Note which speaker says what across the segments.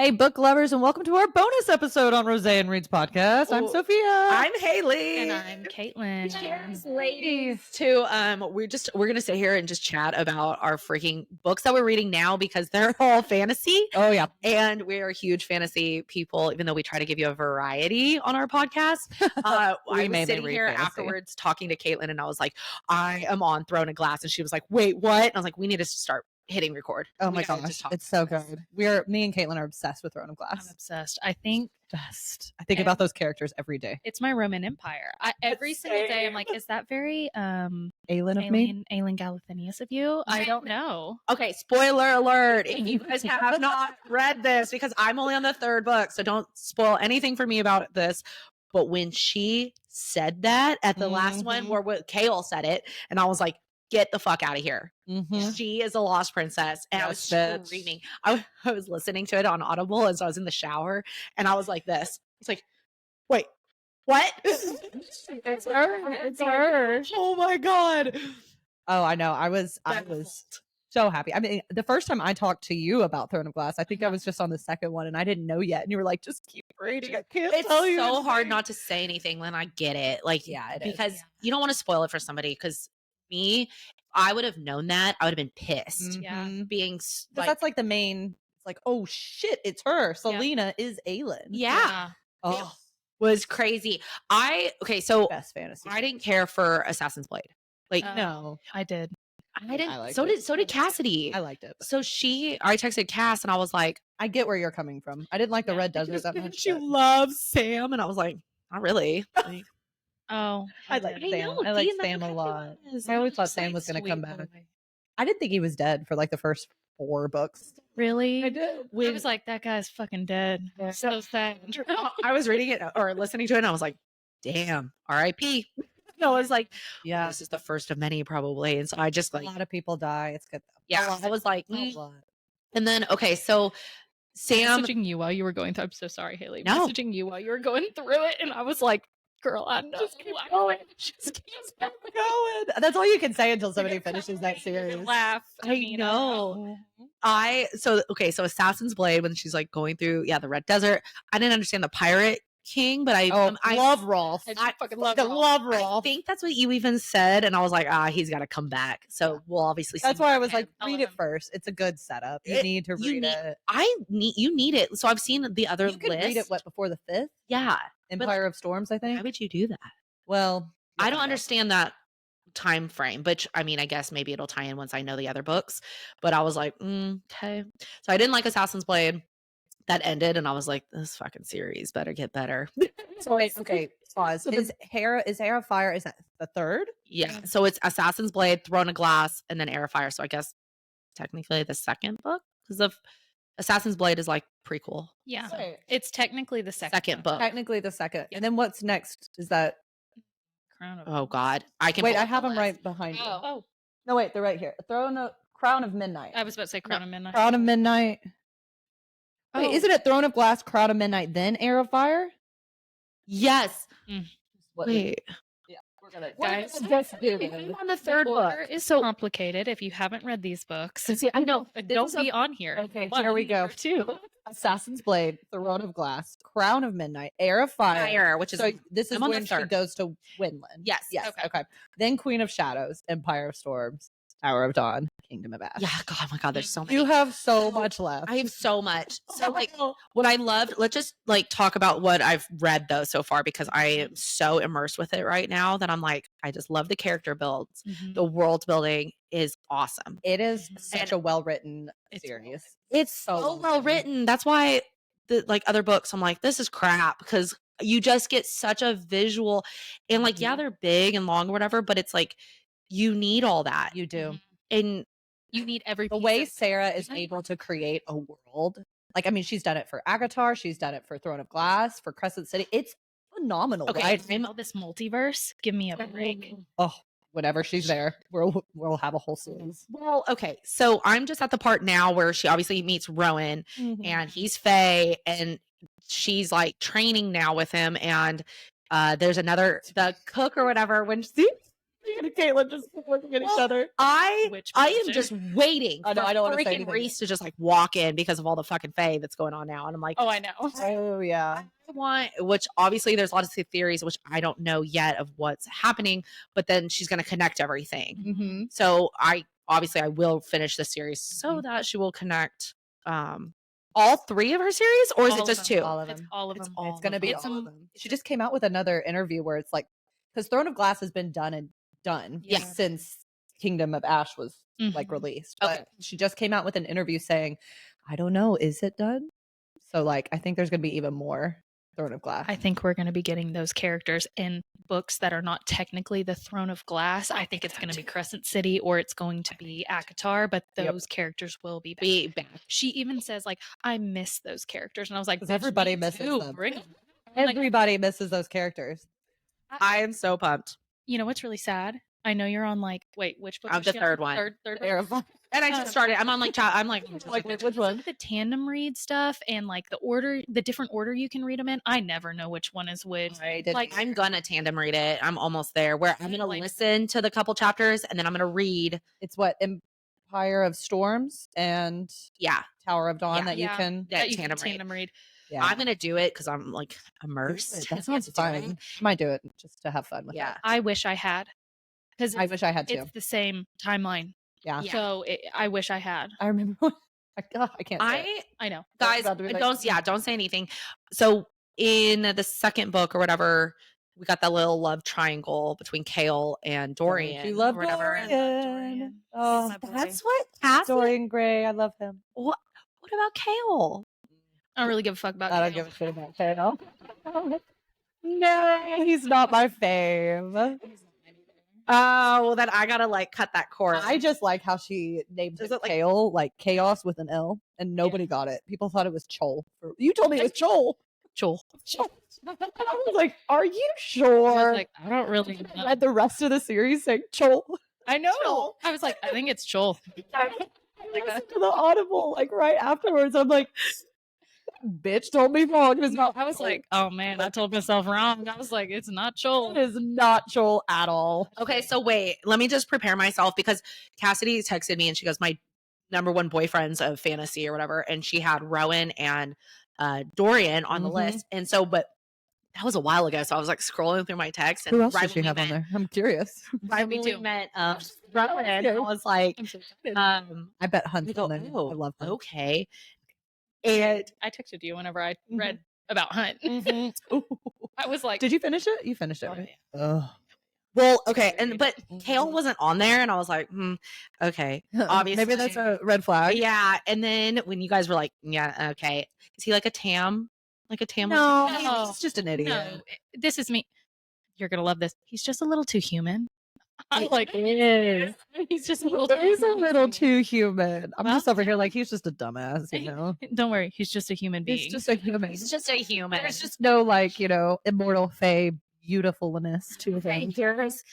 Speaker 1: Hey, book lovers, and welcome to our bonus episode on Rose and Reed's podcast. I'm Sophia.
Speaker 2: I'm Haley.
Speaker 3: And I'm Caitlin.
Speaker 2: Cheers, ladies. We're gonna sit here and just chat about our freaking books that we're reading now because they're all fantasy.
Speaker 1: Oh yeah.
Speaker 2: And we are huge fantasy people, even though we try to give you a variety on our podcast. I was sitting here afterwards talking to Caitlin, and I was like, I am on Throne of Glass, and she was like, wait, what? And I was like, we need to start hitting record.
Speaker 1: Oh my gosh, it's so good. Me and Caitlin are obsessed with Throne of Glass.
Speaker 3: I'm obsessed. I think
Speaker 1: about those characters every day.
Speaker 3: it's my Roman Empire. Every single day I'm like, is that very
Speaker 1: Aelin of me?
Speaker 3: Aelin Galathinius of you? I don't know.
Speaker 2: Okay, spoiler alert. If you guys have not read this, because I'm only on the third book, so don't spoil anything for me about this. But when she said that at the last one, where Kale said it, and I was like, get the fuck out of here. She is a lost princess. And I was screaming. I was listening to it on Audible as I was in the shower. And I was like this. It's like, wait, what?
Speaker 3: It's her. It's her.
Speaker 2: Oh my God.
Speaker 1: Oh, I know. I was so happy. I mean, the first time I talked to you about Throne of Glass, I think I was just on the second one and I didn't know yet. And you were like, just keep reading. I can't tell you.
Speaker 2: It's so hard not to say anything when I get it. Like,
Speaker 1: yeah,
Speaker 2: because you don't want to spoil it for somebody. Because me, I would have known that. I would have been pissed.
Speaker 3: Yeah.
Speaker 2: Being
Speaker 1: like, that's like the main. It's like, oh shit, it's her. Selena is Aelin.
Speaker 2: Yeah.
Speaker 1: Oh,
Speaker 2: it was crazy.
Speaker 1: Best fantasy.
Speaker 2: I didn't care for Assassin's Blade. Like,
Speaker 1: no,
Speaker 3: I did.
Speaker 2: I didn't. So did Cassidy.
Speaker 1: I liked it.
Speaker 2: So I texted Cass and I was like,
Speaker 1: I get where you're coming from. I didn't like the Red Desert that much.
Speaker 2: She loves Sam, and I was like, not really. Like,
Speaker 3: oh,
Speaker 1: I like Sam. I like Sam a lot. I always thought Sam was going to come back. I didn't think he was dead for like the first 4 books.
Speaker 3: Really?
Speaker 1: I did.
Speaker 3: I was like, that guy's fucking dead. So sad.
Speaker 2: I was reading it or listening to it, and I was like, damn, R.I.P. I was like,
Speaker 1: yeah,
Speaker 2: this is the first of many probably. And so I just like,
Speaker 1: a lot of people die. It's good though.
Speaker 2: Yeah. I was like, and then, okay, so Sam.
Speaker 3: Messaging you while you were going through. I'm so sorry, Haley.
Speaker 2: No.
Speaker 3: Messaging you while you were going through it. And I was like, girl, I know.
Speaker 1: Just keep going. Just keep going. That's all you can say until somebody finishes that series.
Speaker 3: Laugh.
Speaker 2: I know. So Assassin's Blade, when she's like going through, the Red Desert, I didn't understand the pirate king, but I
Speaker 1: love Rolf.
Speaker 3: I fucking love
Speaker 2: Rolf. I think that's what you even said, and I was like, he's got to come back. So we'll obviously.
Speaker 1: That's why I was like, read it first. It's a good setup. You need to read it.
Speaker 2: You need it. So I've seen the other list.
Speaker 1: You can read it before the 5th?
Speaker 2: Yeah,
Speaker 1: Empire of Storms. I think.
Speaker 2: Why would you do that?
Speaker 1: Well,
Speaker 2: I don't understand that time frame, but I mean, I guess maybe it'll tie in once I know the other books. But I was like, okay. So I didn't like Assassin's Blade. That ended, and I was like, this fucking series better get better.
Speaker 1: So wait, okay, pause. Is Heir of Fire, is that the 3rd?
Speaker 2: Yeah. So it's Assassin's Blade, Throne of Glass, and then Heir of Fire. So I guess technically the 2nd book, because of Assassin's Blade is like prequel.
Speaker 3: Yeah.
Speaker 1: Right.
Speaker 3: It's technically the second
Speaker 2: book.
Speaker 1: Technically the 2nd. And then what's next? Is that
Speaker 3: Crown of
Speaker 2: Oh God. I can
Speaker 1: wait, I have them right behind you.
Speaker 3: Oh.
Speaker 1: No, wait, they're right here. Crown of Midnight.
Speaker 3: I was about to say Crown of Midnight.
Speaker 1: Crown of Midnight. Wait, isn't it Throne of Glass, Crown of Midnight, then Heir of Fire?
Speaker 2: Yes.
Speaker 1: Wait. Yeah, we're gonna guys. Just do this.
Speaker 2: On the 3rd book
Speaker 3: is so complicated. If you haven't read these books,
Speaker 2: see, I know.
Speaker 3: Don't be on here.
Speaker 1: Okay, here we go. 2. Assassin's Blade, Throne of Glass, Crown of Midnight, Heir of Fire,
Speaker 2: which is
Speaker 1: this is when she goes to Winland.
Speaker 2: Yes.
Speaker 1: Okay. Then Queen of Shadows, Empire of Storms, Tower of Dawn, Kingdom of Ash.
Speaker 2: Yeah, God, oh my God, there's so many.
Speaker 1: You have so much left.
Speaker 2: I have so much. So like what I loved, let's just like talk about what I've read though so far, because I am so immersed with it right now that I'm like, I just love the character builds. The world building is awesome.
Speaker 1: It is such a well-written series.
Speaker 2: It's so well written. That's why the like other books, I'm like, this is crap, because you just get such a visual and like, yeah, they're big and long or whatever, but it's like, you need all that.
Speaker 1: You do.
Speaker 2: And
Speaker 3: you need every
Speaker 1: the way Sarah is able to create a world. Like, I mean, she's done it for Agatar. She's done it for Throne of Glass, for Crescent City. It's phenomenal.
Speaker 3: Okay,
Speaker 1: right?
Speaker 3: I know this multiverse. Give me a break.
Speaker 1: Oh, whenever she's there, we'll have a whole series.
Speaker 2: Well, okay. So I'm just at the part now where she obviously meets Rowan and he's Fae, and she's like training now with him. And there's the cook or whatever when she
Speaker 1: and Caitlin just looking at each other.
Speaker 2: I
Speaker 3: Which
Speaker 2: am
Speaker 3: person?
Speaker 2: just waiting
Speaker 1: I know,
Speaker 2: for
Speaker 1: I don't wanna say
Speaker 2: freaking
Speaker 1: anything.
Speaker 2: Reese to just like walk in because of all the fucking fave that's going on now. And I'm like,
Speaker 3: Oh, I know.
Speaker 1: Oh yeah.
Speaker 2: I want, which obviously there's lots of theories, which I don't know yet of what's happening, but then she's going to connect everything.
Speaker 1: Mm-hmm.
Speaker 2: So I will finish the series so that she will connect all 3 of her series, or is
Speaker 3: All
Speaker 2: it
Speaker 3: of
Speaker 2: just
Speaker 3: them.
Speaker 2: 2?
Speaker 3: All of them. All of
Speaker 2: It's
Speaker 3: them.
Speaker 2: all
Speaker 1: It's gonna
Speaker 2: of
Speaker 1: be
Speaker 2: them.
Speaker 1: all of them. She just came out with another interview where it's like, because Throne of Glass has been done
Speaker 3: Yeah.
Speaker 1: since Kingdom of Ash was like
Speaker 3: Mhm.
Speaker 1: released.
Speaker 2: Okay.
Speaker 1: But she just came out with an interview saying, I don't know, is it done? So like I think there's gonna be even more Throne of Glass.
Speaker 3: I think we're going to be getting those characters in books that are not technically the Throne of Glass. I think it's going to be Crescent City or it's going to be Akatar, but
Speaker 1: Yep.
Speaker 3: those characters will be back.
Speaker 2: Be back.
Speaker 3: She even says, like, I miss those characters. And I was like,
Speaker 1: 'Cause
Speaker 3: "Bitch,
Speaker 1: everybody
Speaker 3: me
Speaker 1: misses
Speaker 3: too.
Speaker 1: them.
Speaker 3: Bring 'em."
Speaker 1: Everybody misses those characters.
Speaker 2: I am so pumped.
Speaker 3: You know what's really sad? I know you're on like, wait, which book?
Speaker 2: The third one.
Speaker 3: Third book?
Speaker 1: Terrifying.
Speaker 2: And I just started. I'm on like,
Speaker 1: Like which one?
Speaker 3: The tandem read stuff and like the different order you can read them in. I never know which one is which.
Speaker 1: I didn't
Speaker 3: Like,
Speaker 2: I'm gonna tandem read it. I'm almost there. Where I'm gonna
Speaker 3: Like-
Speaker 2: listen to the couple chapters and then I'm gonna read.
Speaker 1: It's what Empire of Storms and
Speaker 2: Yeah,
Speaker 1: Tower of Dawn
Speaker 2: Yeah.
Speaker 1: that you
Speaker 3: Yeah.
Speaker 1: can.
Speaker 3: that you
Speaker 2: tandem
Speaker 3: can
Speaker 2: read.
Speaker 3: tandem read.
Speaker 1: Yeah,
Speaker 2: I'm gonna do it because I'm like
Speaker 1: Do
Speaker 2: immersed.
Speaker 1: it. That sounds
Speaker 2: into doing
Speaker 1: fun.
Speaker 2: it.
Speaker 1: I might do it just to have fun with
Speaker 2: Yeah.
Speaker 1: it.
Speaker 3: I wish I had. Because
Speaker 1: I wish I had to.
Speaker 3: it's the same timeline.
Speaker 1: Yeah.
Speaker 2: Yeah.
Speaker 3: So I wish I had.
Speaker 1: I remember. I can't. Say it.
Speaker 3: I know.
Speaker 1: That's
Speaker 2: Guys,
Speaker 1: about to be like-
Speaker 2: don't say anything. So in the second book or whatever, we got that little love triangle between Kale and Dorian.
Speaker 1: You love
Speaker 2: or whatever.
Speaker 1: Dorian. Oh,
Speaker 3: My boy.
Speaker 2: That's what Cass.
Speaker 1: Dorian Gray. I love him.
Speaker 2: What about Kale?
Speaker 3: I don't really give a fuck about
Speaker 1: I don't
Speaker 3: Kale.
Speaker 1: give a shit about Kale. No, he's not my fave.
Speaker 2: Oh, well then I gotta like cut that cord.
Speaker 1: I just like how she named
Speaker 2: Is
Speaker 1: it
Speaker 2: it like-
Speaker 1: Kale, like chaos with an L, and nobody got it. People thought it was Chol. You told me it was Chol.
Speaker 3: Joel.
Speaker 1: Chol. I was like, "Are you
Speaker 3: I
Speaker 1: sure?"
Speaker 3: was like, I don't really
Speaker 1: I
Speaker 3: know.
Speaker 1: read the rest of the series saying Chol.
Speaker 3: I know.
Speaker 1: Joel.
Speaker 3: I was like, I think it's Joel.
Speaker 1: Like to the audible, like right afterwards. I'm like, "Bitch told me wrong. It is not."
Speaker 3: I was like, oh man, I told myself wrong. I was like, it's not Joel.
Speaker 1: "It is not Chol at all."
Speaker 2: Okay, so wait, let me just prepare myself because Cassidy texted me and she goes, my number one boyfriends of fantasy or whatever, and she had Rowan and Dorian on the
Speaker 1: Mhm.
Speaker 2: list. And so, but that was a while ago. So I was like scrolling through my text. And
Speaker 1: Who else
Speaker 2: right
Speaker 1: does she
Speaker 2: when we
Speaker 1: have on
Speaker 2: met-
Speaker 1: there? I'm curious.
Speaker 2: Right
Speaker 3: Me
Speaker 2: when we
Speaker 3: too.
Speaker 2: met Rowan, I was like,
Speaker 3: I'm so excited.
Speaker 1: I bet Hunt's
Speaker 2: I go,
Speaker 1: on there.
Speaker 2: oh,
Speaker 1: I love Hunt.
Speaker 2: okay. And
Speaker 3: I texted you whenever I
Speaker 1: Mhm.
Speaker 3: read about Hunt. I was like,
Speaker 1: Did you finish it? You finished it,
Speaker 3: oh,
Speaker 1: right?
Speaker 3: yeah.
Speaker 1: Oh.
Speaker 2: well, okay. And but
Speaker 1: Mhm.
Speaker 2: Kale wasn't on there, and I was like, okay. Obviously.
Speaker 1: Maybe that's a red flag.
Speaker 2: Yeah. And then when you guys were like, yeah, okay. Is he like a Tam? Like a Tam?
Speaker 1: No,
Speaker 3: No.
Speaker 1: he's just an idiot.
Speaker 3: no, this is me. You're gonna love this. He's just a little too human. I'm like,
Speaker 1: is.
Speaker 3: he's just a little.
Speaker 1: He's a little too human. I'm
Speaker 3: Well,
Speaker 1: just over here like he's just a dumbass, you know.
Speaker 3: Don't worry, he's just a human being.
Speaker 1: He's just a human.
Speaker 2: He's just a human.
Speaker 1: There's just no like, immortal fae beautifulness to him.
Speaker 2: Here's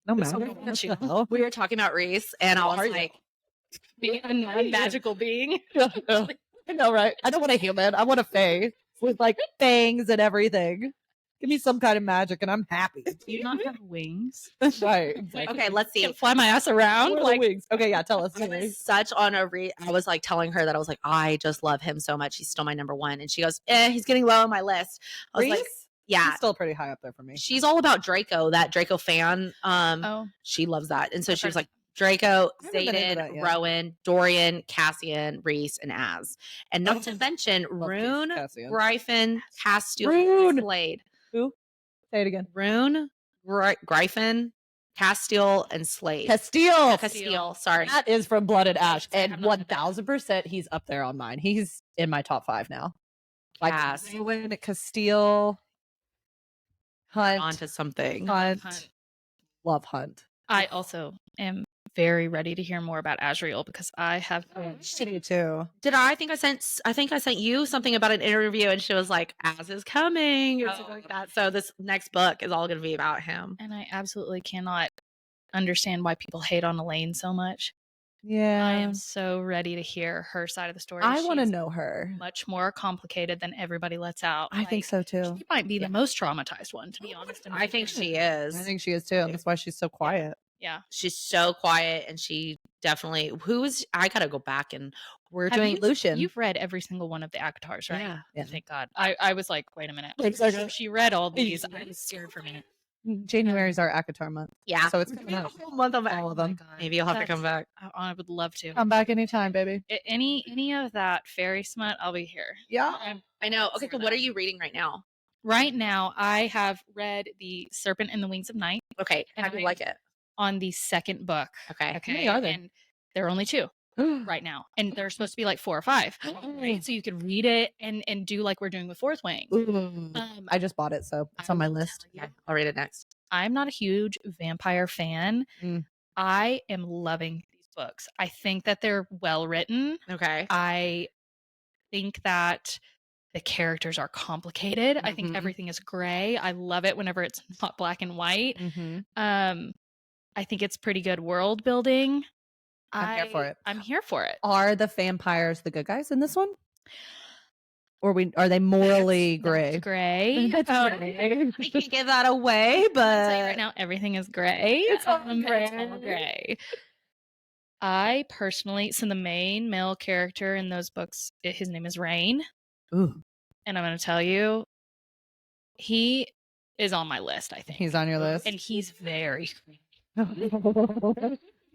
Speaker 1: No
Speaker 2: so
Speaker 1: matter.
Speaker 2: what
Speaker 1: What
Speaker 2: you-
Speaker 1: the hell?
Speaker 2: we were talking about Reese, and I was
Speaker 1: Are you?
Speaker 2: like,
Speaker 3: being a non-magical being.
Speaker 1: I know, right? I don't want a human. I want a fae with like fangs and everything. Give me some kind of magic, and I'm happy.
Speaker 3: Do you not have wings?
Speaker 1: Right.
Speaker 2: okay, let's see.
Speaker 3: Can't fly my ass around.
Speaker 1: What are the
Speaker 3: Like,
Speaker 1: wings? Okay, yeah, tell us.
Speaker 2: I was such on a I was like telling her that I was like, I just love him so much. He's still my number one. And she goes, he's getting low on my list. I was like,
Speaker 1: Reese?
Speaker 2: yeah.
Speaker 1: He's still pretty high up there for me.
Speaker 2: She's all about Draco, that Draco fan.
Speaker 3: oh,
Speaker 2: She loves that. And so
Speaker 3: I've
Speaker 2: she was
Speaker 3: heard
Speaker 2: like, Draco,
Speaker 1: I haven't been into
Speaker 2: Zayden,
Speaker 1: that yet.
Speaker 2: Rowan, Dorian, Cassian, Reese, and Az. And not to
Speaker 1: Oh.
Speaker 2: mention
Speaker 1: Love
Speaker 2: Rune,
Speaker 1: Cassian.
Speaker 2: Gryphon, Castiel,
Speaker 1: Rune.
Speaker 2: Slade.
Speaker 1: Say it again.
Speaker 2: Rune, Gryphon, Castiel, and Slade.
Speaker 1: Castile.
Speaker 2: Castile, sorry.
Speaker 1: That is from Blood and Ash,
Speaker 3: I have
Speaker 1: and
Speaker 3: not read that.
Speaker 1: 1000% he's up there on mine. He's in my top 5 now. Like
Speaker 2: Cass.
Speaker 1: Rowan, Castile, Hunt,
Speaker 2: Onto something.
Speaker 1: Hunt,
Speaker 3: Hunt.
Speaker 1: love Hunt.
Speaker 3: I also am very ready to hear more about Azrael because I have.
Speaker 1: Me too.
Speaker 2: Did I think I sent you something about an interview and she was like, Az is coming or something like that. So this next book is all gonna be about him.
Speaker 3: And I absolutely cannot understand why people hate on Elaine so much.
Speaker 1: Yeah,
Speaker 3: I am so ready to hear her side of the story.
Speaker 1: I want to
Speaker 3: She's
Speaker 1: know her.
Speaker 3: much more complicated than everybody lets out.
Speaker 1: I think so too.
Speaker 3: She might be the most traumatized one, to be honest. in my
Speaker 2: I think
Speaker 3: opinion.
Speaker 2: she is.
Speaker 1: I think she is too. And that's why she's so quiet.
Speaker 3: Yeah.
Speaker 2: She's so quiet, and she definitely I gotta go back, and we're
Speaker 3: Have
Speaker 2: doing
Speaker 3: you,
Speaker 1: Lucian.
Speaker 3: You've read every single one of the Akatars, right?
Speaker 2: Yeah.
Speaker 1: Yeah.
Speaker 3: Thank God. I was like, wait a minute. She read all these. I was scared for a minute.
Speaker 1: January's our Akatar month.
Speaker 2: Yeah.
Speaker 1: So it's coming
Speaker 2: a
Speaker 1: up.
Speaker 2: whole month of
Speaker 1: All of
Speaker 3: Oh my
Speaker 1: them.
Speaker 3: God.
Speaker 2: Maybe you'll have to come back.
Speaker 3: I would love to.
Speaker 1: Come back anytime, baby.
Speaker 3: Any of that fairy smut, I'll be here.
Speaker 1: Yeah.
Speaker 2: I know. Okay, so what are you reading right now?
Speaker 3: Right now, I have read The Serpent and the Wings of Night
Speaker 2: Okay, how do you like it?
Speaker 3: on the second book.
Speaker 2: Okay.
Speaker 1: How many are there?
Speaker 3: And there are only 2 right now. And there's supposed to be like 4 or 5. Right? So you could read it and do like we're doing with Fourth Wing.
Speaker 1: I just bought it, so it's on my list.
Speaker 2: Yeah, I'll read it next.
Speaker 3: I'm not a huge vampire fan.
Speaker 1: Mm.
Speaker 3: I am loving these books. I think that they're well written.
Speaker 2: Okay.
Speaker 3: I think that the characters are complicated. I think
Speaker 1: Mhm.
Speaker 3: everything is gray. I love it whenever it's not black and white.
Speaker 1: Mm-hmm.
Speaker 3: I think it's pretty good world building.
Speaker 1: I'm here for it.
Speaker 3: I'm here for it.
Speaker 1: Are the vampires the good guys in this one? Or are they morally gray?
Speaker 3: That's gray.
Speaker 1: That's
Speaker 3: gray.
Speaker 2: I can't give that away,
Speaker 3: I'll tell you
Speaker 2: but
Speaker 3: right now, everything is gray.
Speaker 1: It's all gray.
Speaker 3: It's all gray. I personally, so the main male character in those books, his name is Rain.
Speaker 1: Ooh,
Speaker 3: And I'm going to tell you, he is on my list, I think.
Speaker 1: he's on your list.
Speaker 3: And he's very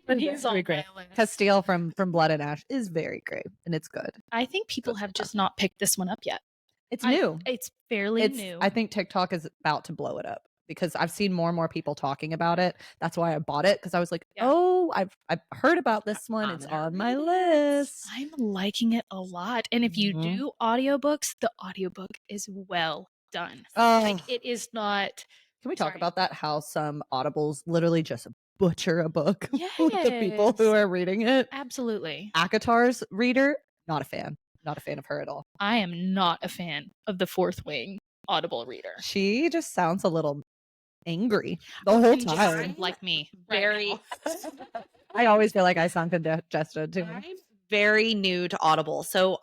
Speaker 1: But
Speaker 3: he's on
Speaker 1: very great.
Speaker 3: my list.
Speaker 1: Castile from Blood and Ash is very great, and it's good.
Speaker 3: I think people have just not picked this one up yet.
Speaker 1: It's new.
Speaker 3: It's fairly new.
Speaker 1: I think TikTok is about to blow it up because I've seen more and more people talking about it. That's why I bought it, because I was like,
Speaker 3: Yeah.
Speaker 1: oh, I've heard about this one. It's on my list.
Speaker 3: I'm liking it a lot. And if you
Speaker 1: Mhm.
Speaker 3: do audiobooks, the audiobook is well done.
Speaker 1: Oh,
Speaker 3: Like it is not.
Speaker 1: can we talk
Speaker 3: sorry.
Speaker 1: about that? How some Audibles literally just butcher a book with the people who
Speaker 3: Yes.
Speaker 1: are reading it.
Speaker 3: Absolutely.
Speaker 1: Akatar's reader, not a fan. Not a fan of her at all.
Speaker 3: I am not a fan of the Fourth Wing Audible reader.
Speaker 1: She just sounds a little angry the whole
Speaker 3: Just
Speaker 1: time.
Speaker 3: like me. right
Speaker 2: very
Speaker 3: now.
Speaker 1: I always feel like I sound congested too.
Speaker 2: I'm very new to Audible. So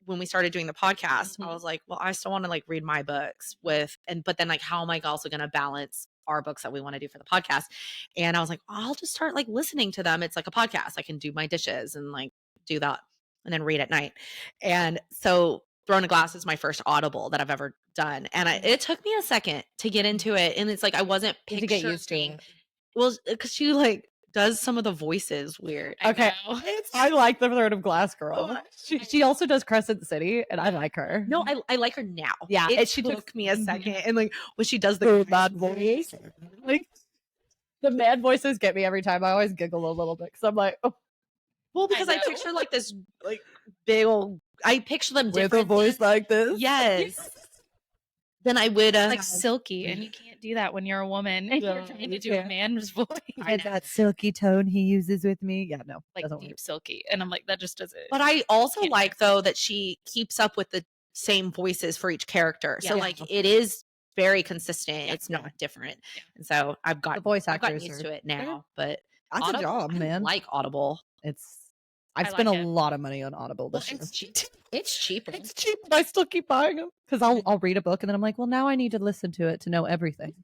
Speaker 2: when we started doing the podcast, I was like, well, I still want to like read my books but then like, how am I also going to balance our books that we want to do for the podcast? And I was like, I'll just start like listening to them. It's like a podcast. I can do my dishes and like do that and then read at night. And so Throne of Glass is my first Audible that I've ever done. And it took me a second to get into it. And it's like, I wasn't
Speaker 1: To get used to
Speaker 2: picturing-
Speaker 1: it.
Speaker 2: Well, because she like does some of the voices weird.
Speaker 3: I
Speaker 1: Okay.
Speaker 3: know.
Speaker 1: I like the Throne of Glass girl. She also does Crescent City, and I like her.
Speaker 2: No, I like her now.
Speaker 1: Yeah,
Speaker 2: it
Speaker 1: she
Speaker 2: took
Speaker 1: took-
Speaker 2: me a second, and like when she does the
Speaker 1: the mad voice. Like the mad voices get me every time. I always giggle a little bit because I'm like, oh,
Speaker 2: well, because I
Speaker 3: know.
Speaker 2: picture like this like big old. I picture them
Speaker 1: with a
Speaker 2: different.
Speaker 1: voice like this.
Speaker 2: Yes. Then I would
Speaker 3: Like silky, and you can't do that when you're a woman and
Speaker 1: No,
Speaker 3: you're trying to
Speaker 1: you
Speaker 3: do a
Speaker 1: can't.
Speaker 3: man's voice.
Speaker 1: And that silky tone he uses with me. Yeah, no,
Speaker 3: Like
Speaker 1: doesn't
Speaker 3: deep
Speaker 1: work.
Speaker 3: silky, and I'm like, that just doesn't.
Speaker 2: But I also
Speaker 3: Can't
Speaker 2: like though that she keeps up with the same voices for each character. So
Speaker 3: Yeah.
Speaker 2: like it is very consistent.
Speaker 3: Yeah.
Speaker 2: It's not different.
Speaker 3: Yeah.
Speaker 2: And so I've
Speaker 1: The voice
Speaker 2: gotten
Speaker 1: actors
Speaker 2: used
Speaker 1: are-
Speaker 2: to it now. But
Speaker 1: That's
Speaker 2: Audible,
Speaker 1: a job,
Speaker 2: I
Speaker 1: man.
Speaker 2: like Audible.
Speaker 1: I've
Speaker 3: I
Speaker 1: spent
Speaker 3: like
Speaker 1: a
Speaker 3: it.
Speaker 1: lot of money on Audible
Speaker 2: Well,
Speaker 1: this year.
Speaker 2: it's cheap. It's cheaper.
Speaker 1: It's cheap, but I still keep buying them because I'll read a book and then I'm like, well, now I need to listen to it to know everything,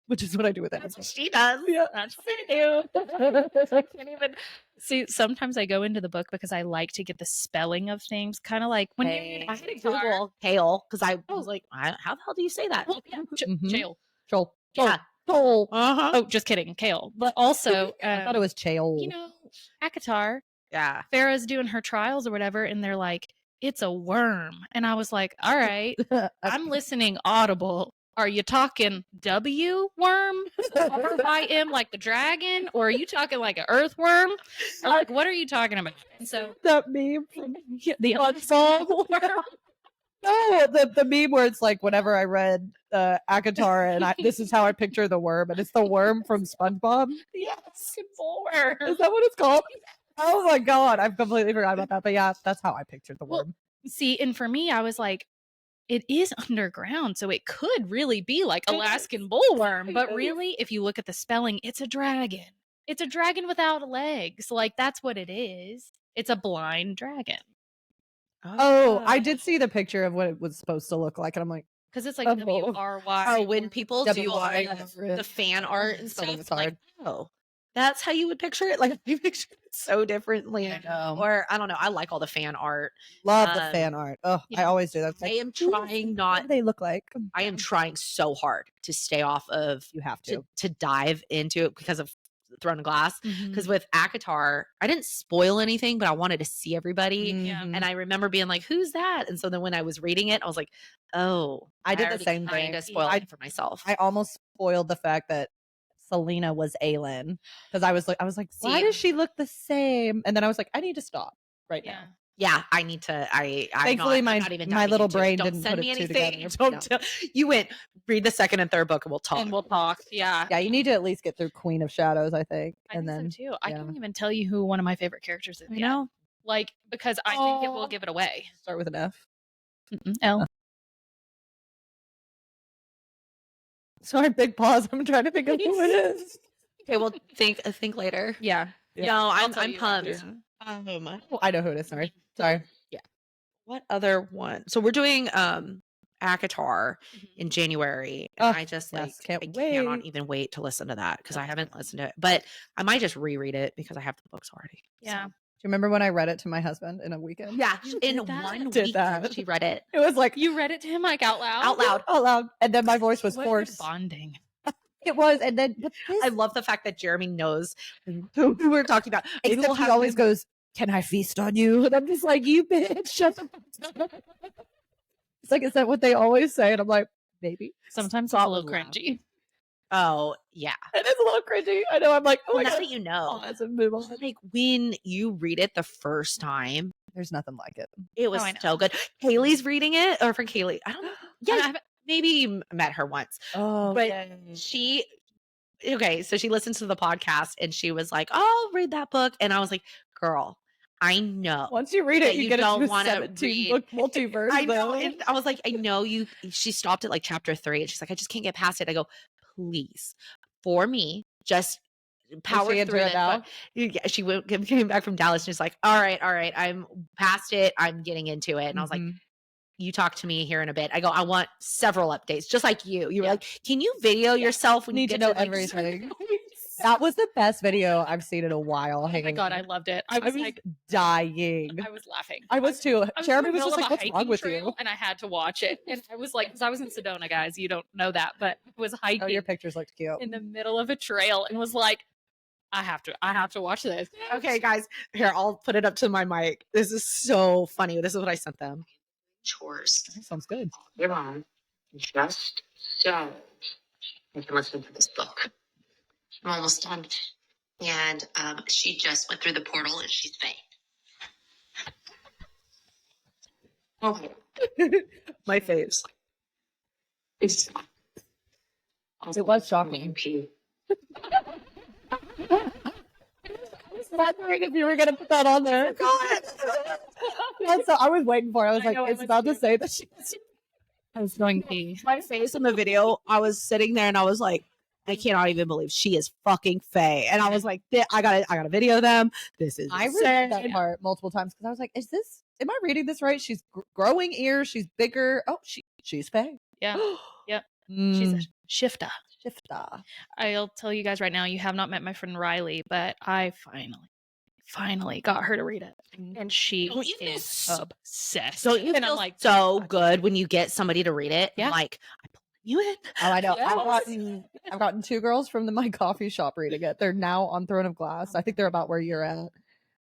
Speaker 1: which is what I do with
Speaker 2: That's what
Speaker 1: Amazon.
Speaker 2: she does.
Speaker 1: Yeah.
Speaker 3: That's what I do. I can't even see. Sometimes I go into the book because I like to get the spelling of things, kind of like when
Speaker 2: Hey,
Speaker 3: you
Speaker 2: I had to Google Kale because I was like, how the hell do you say that?
Speaker 3: Well, yeah,
Speaker 1: Mhm.
Speaker 3: jail.
Speaker 1: Joel.
Speaker 2: Yeah.
Speaker 1: Joel.
Speaker 2: Uh-huh.
Speaker 3: Oh, just kidding, kale. But also,
Speaker 1: I thought it was Chael.
Speaker 3: you know, Akatar.
Speaker 2: Yeah.
Speaker 3: Farrah's doing her trials or whatever, and they're like, "It's a worm," and I was like, "All right, I'm listening Audible. Are you talking W worm? R-I-M like the dragon, or are you talking like an earthworm? Or like, what are you talking about?" And so
Speaker 1: that meme from
Speaker 3: the
Speaker 1: SpongeBob. No, the meme where it's like whenever I read Akatar and this is how I picture the worm, and it's the worm from SpongeBob.
Speaker 3: yes, worm.
Speaker 1: Is that what it's called? Oh my god, I've completely forgot about that. But yeah, that's how I pictured the
Speaker 3: Well,
Speaker 1: worm.
Speaker 3: See, and for me, I was like, it is underground, so it could really be like Alaskan bullworm. But really, if you look at the spelling, it's a dragon. It's a dragon without legs. Like that's what it is. It's a blind dragon
Speaker 1: Oh, I did see the picture of what it was supposed to look like, and I'm like,
Speaker 3: because it's like
Speaker 1: Oh.
Speaker 3: WRY.
Speaker 2: Oh, when people do
Speaker 1: W-Y,
Speaker 2: the fan art and stuff,
Speaker 1: Spelling is
Speaker 2: like,
Speaker 1: hard.
Speaker 2: oh, that's how you would picture it. Like you picture it so differently.
Speaker 1: I know.
Speaker 2: Or I don't know. I like all the fan art.
Speaker 1: Love the fan art. Oh, I
Speaker 3: yeah.
Speaker 1: always do that.
Speaker 2: I am trying
Speaker 1: What do they look like?
Speaker 2: I am trying so hard to stay off of
Speaker 1: You have
Speaker 2: to dive into it because of Throne of Glass.
Speaker 3: Mhm.
Speaker 2: Because with ACOTAR, I didn't spoil anything, but I wanted to see everybody.
Speaker 3: Yeah.
Speaker 1: Mhm.
Speaker 2: And I remember being like, "Who's that?" And so then when I was reading it, I was like, "Oh,
Speaker 1: I did the
Speaker 2: already
Speaker 1: same
Speaker 2: kinda
Speaker 1: thing.
Speaker 2: spoiled
Speaker 1: I-
Speaker 2: it for myself."
Speaker 1: I almost spoiled the fact that Selena was Aelin because I was like, why
Speaker 2: See-
Speaker 1: does she look the same? And then I was like, I need to stop right
Speaker 3: Yeah.
Speaker 1: now.
Speaker 2: Yeah, I need to.
Speaker 1: Thankfully,
Speaker 2: I'm
Speaker 1: my-
Speaker 2: not even
Speaker 1: my
Speaker 2: diving
Speaker 1: little
Speaker 2: into it.
Speaker 1: brain
Speaker 2: Don't
Speaker 1: didn't
Speaker 2: send
Speaker 1: put
Speaker 2: me
Speaker 1: it two
Speaker 2: anything.
Speaker 1: together.
Speaker 2: Don't tell. You went read the second and third book, and we'll talk.
Speaker 3: And we'll talk. Yeah.
Speaker 1: Yeah, you need to at least get through Queen of Shadows, I think,
Speaker 3: I
Speaker 1: and
Speaker 3: think
Speaker 1: then
Speaker 3: so too. I
Speaker 1: yeah.
Speaker 3: can't even tell you who one of my favorite characters is.
Speaker 2: I
Speaker 3: yet.
Speaker 2: know.
Speaker 3: Like, because I think it will give it away.
Speaker 1: start with an F.
Speaker 3: L.
Speaker 1: Sorry, big pause. I'm trying to think of who it is.
Speaker 2: Okay, well, think later.
Speaker 3: Yeah.
Speaker 1: Yeah.
Speaker 2: No,
Speaker 3: I'll
Speaker 2: I'm
Speaker 3: tell you
Speaker 2: pumped.
Speaker 3: after.
Speaker 1: Oh, I know who it is. Sorry.
Speaker 2: What other one? So we're doing ACOTAR in January. And
Speaker 1: Oh,
Speaker 2: I just
Speaker 1: yes,
Speaker 2: I
Speaker 1: can't
Speaker 2: cannot
Speaker 1: wait.
Speaker 2: even wait to listen to that because I haven't listened to it. But I might just reread it because I have the books already.
Speaker 3: Yeah.
Speaker 1: Do you remember when I read it to my husband in a weekend?
Speaker 2: Yeah,
Speaker 3: You
Speaker 2: in
Speaker 3: did that?
Speaker 2: one
Speaker 1: Did
Speaker 2: weekend
Speaker 1: that.
Speaker 2: she read it
Speaker 1: It was like
Speaker 3: You read it to him like out loud?
Speaker 2: out loud.
Speaker 1: out loud, and then my voice was
Speaker 3: What good
Speaker 1: hoarse.
Speaker 3: bonding.
Speaker 1: It was, and then but this,
Speaker 2: I love the fact that Jeremy knows who we're talking about. Maybe
Speaker 1: except
Speaker 2: we'll
Speaker 1: he
Speaker 2: have
Speaker 1: always
Speaker 2: him-
Speaker 1: goes, "Can I feast on you?" And I'm just like, "You bitch, shut the fuck up." It's like, is that what they always say? And I'm like, maybe.
Speaker 3: Sometimes it's
Speaker 2: Scott
Speaker 3: a little
Speaker 2: would laugh.
Speaker 3: cringy.
Speaker 2: Oh yeah.
Speaker 1: It is a little cringy. I know. I'm like, oh
Speaker 2: Well,
Speaker 1: my
Speaker 2: now
Speaker 1: god.
Speaker 2: that you know,
Speaker 1: Pause and move on.
Speaker 2: like when you read it the first time,
Speaker 1: There's nothing like it.
Speaker 2: it was
Speaker 3: I know.
Speaker 2: so good. Kaylee's reading it, or for Kaylee, I don't know.
Speaker 3: I
Speaker 2: Yeah,
Speaker 3: haven't-
Speaker 2: maybe you met her once.
Speaker 1: Oh,
Speaker 2: But she so she listened to the podcast and she was like, "Oh, I'll read that book." And I was like, "Girl, I know."
Speaker 1: once you read it,
Speaker 2: that
Speaker 1: you
Speaker 2: you
Speaker 1: get
Speaker 2: don't
Speaker 1: into a
Speaker 2: wanna
Speaker 1: 17 book multiverse.
Speaker 2: I know.
Speaker 1: though.
Speaker 2: And I was like, I know you. She stopped at like chapter 3 and she's like, I just can't get past it. I go, please, for me, just power
Speaker 1: she into
Speaker 2: through
Speaker 1: it
Speaker 2: this.
Speaker 1: now?
Speaker 2: But yeah, she came back from Dallas and she's like, all right, I'm past it. I'm getting into it. And I was like,
Speaker 1: Mhm.
Speaker 2: you talk to me here in a bit. I go, I want several updates, just like you. You were
Speaker 3: Yeah.
Speaker 2: like, can you video yourself when you
Speaker 1: Need to
Speaker 2: get
Speaker 1: know
Speaker 2: like,
Speaker 1: everything. That was the best video I've seen in a while.
Speaker 3: Oh my god, I loved it. I was like,
Speaker 1: dying.
Speaker 3: I was laughing.
Speaker 1: I was too.
Speaker 3: I was
Speaker 1: Jeremy
Speaker 3: in the
Speaker 1: was just
Speaker 3: middle
Speaker 1: like,
Speaker 3: of a
Speaker 1: "What's wrong
Speaker 3: hiking
Speaker 1: with
Speaker 3: trail,
Speaker 1: you?"
Speaker 3: And I had to watch it. And I was like, because I was in Sedona, guys. You don't know that, but I was hiking
Speaker 1: Oh, your pictures looked cute.
Speaker 3: in the middle of a trail and was like, I have to watch this.
Speaker 2: okay, guys, here, I'll put it up to my mic. This is so funny. This is what I sent them.
Speaker 4: Chores.
Speaker 1: That sounds good.
Speaker 4: Your mom, just so you can listen to this book. I'm almost done. And she just went through the portal and she's fake. Okay.
Speaker 2: My faves.
Speaker 4: It's
Speaker 1: It was shocking.
Speaker 4: Pee.
Speaker 1: I was wondering if you were gonna put that on there. Yeah, so I was waiting for it. I was
Speaker 3: I
Speaker 1: like,
Speaker 3: know, I
Speaker 1: it's
Speaker 3: was
Speaker 1: about to
Speaker 3: too.
Speaker 1: say that she.
Speaker 3: I was going pee.
Speaker 2: My face in the video, I was sitting there and I was like, I cannot even believe she is fucking Faye. And I was like, I gotta video them. This is
Speaker 1: I
Speaker 2: insane.
Speaker 1: read that part multiple times because I was like, is this? Am I reading this right? She's growing ears. She's bigger. Oh, she's Faye.
Speaker 3: Yeah. Yep.
Speaker 1: Mm,
Speaker 3: She's a shifter.
Speaker 1: shifter.
Speaker 3: I'll tell you guys right now, you have not met my friend Riley, but I finally got her to read it. And she
Speaker 2: Don't you feel
Speaker 3: is
Speaker 2: so-
Speaker 3: obsessed.
Speaker 2: Don't you
Speaker 3: and
Speaker 2: feel
Speaker 3: I'm like,
Speaker 2: so good when you get somebody to read it?
Speaker 3: Yeah.
Speaker 2: I'm like, I pull you in.
Speaker 1: Oh, I know.
Speaker 3: Yes.
Speaker 1: I've gotten 2 girls from my coffee shop reading it. They're now on Throne of Glass. I think they're about where you're at.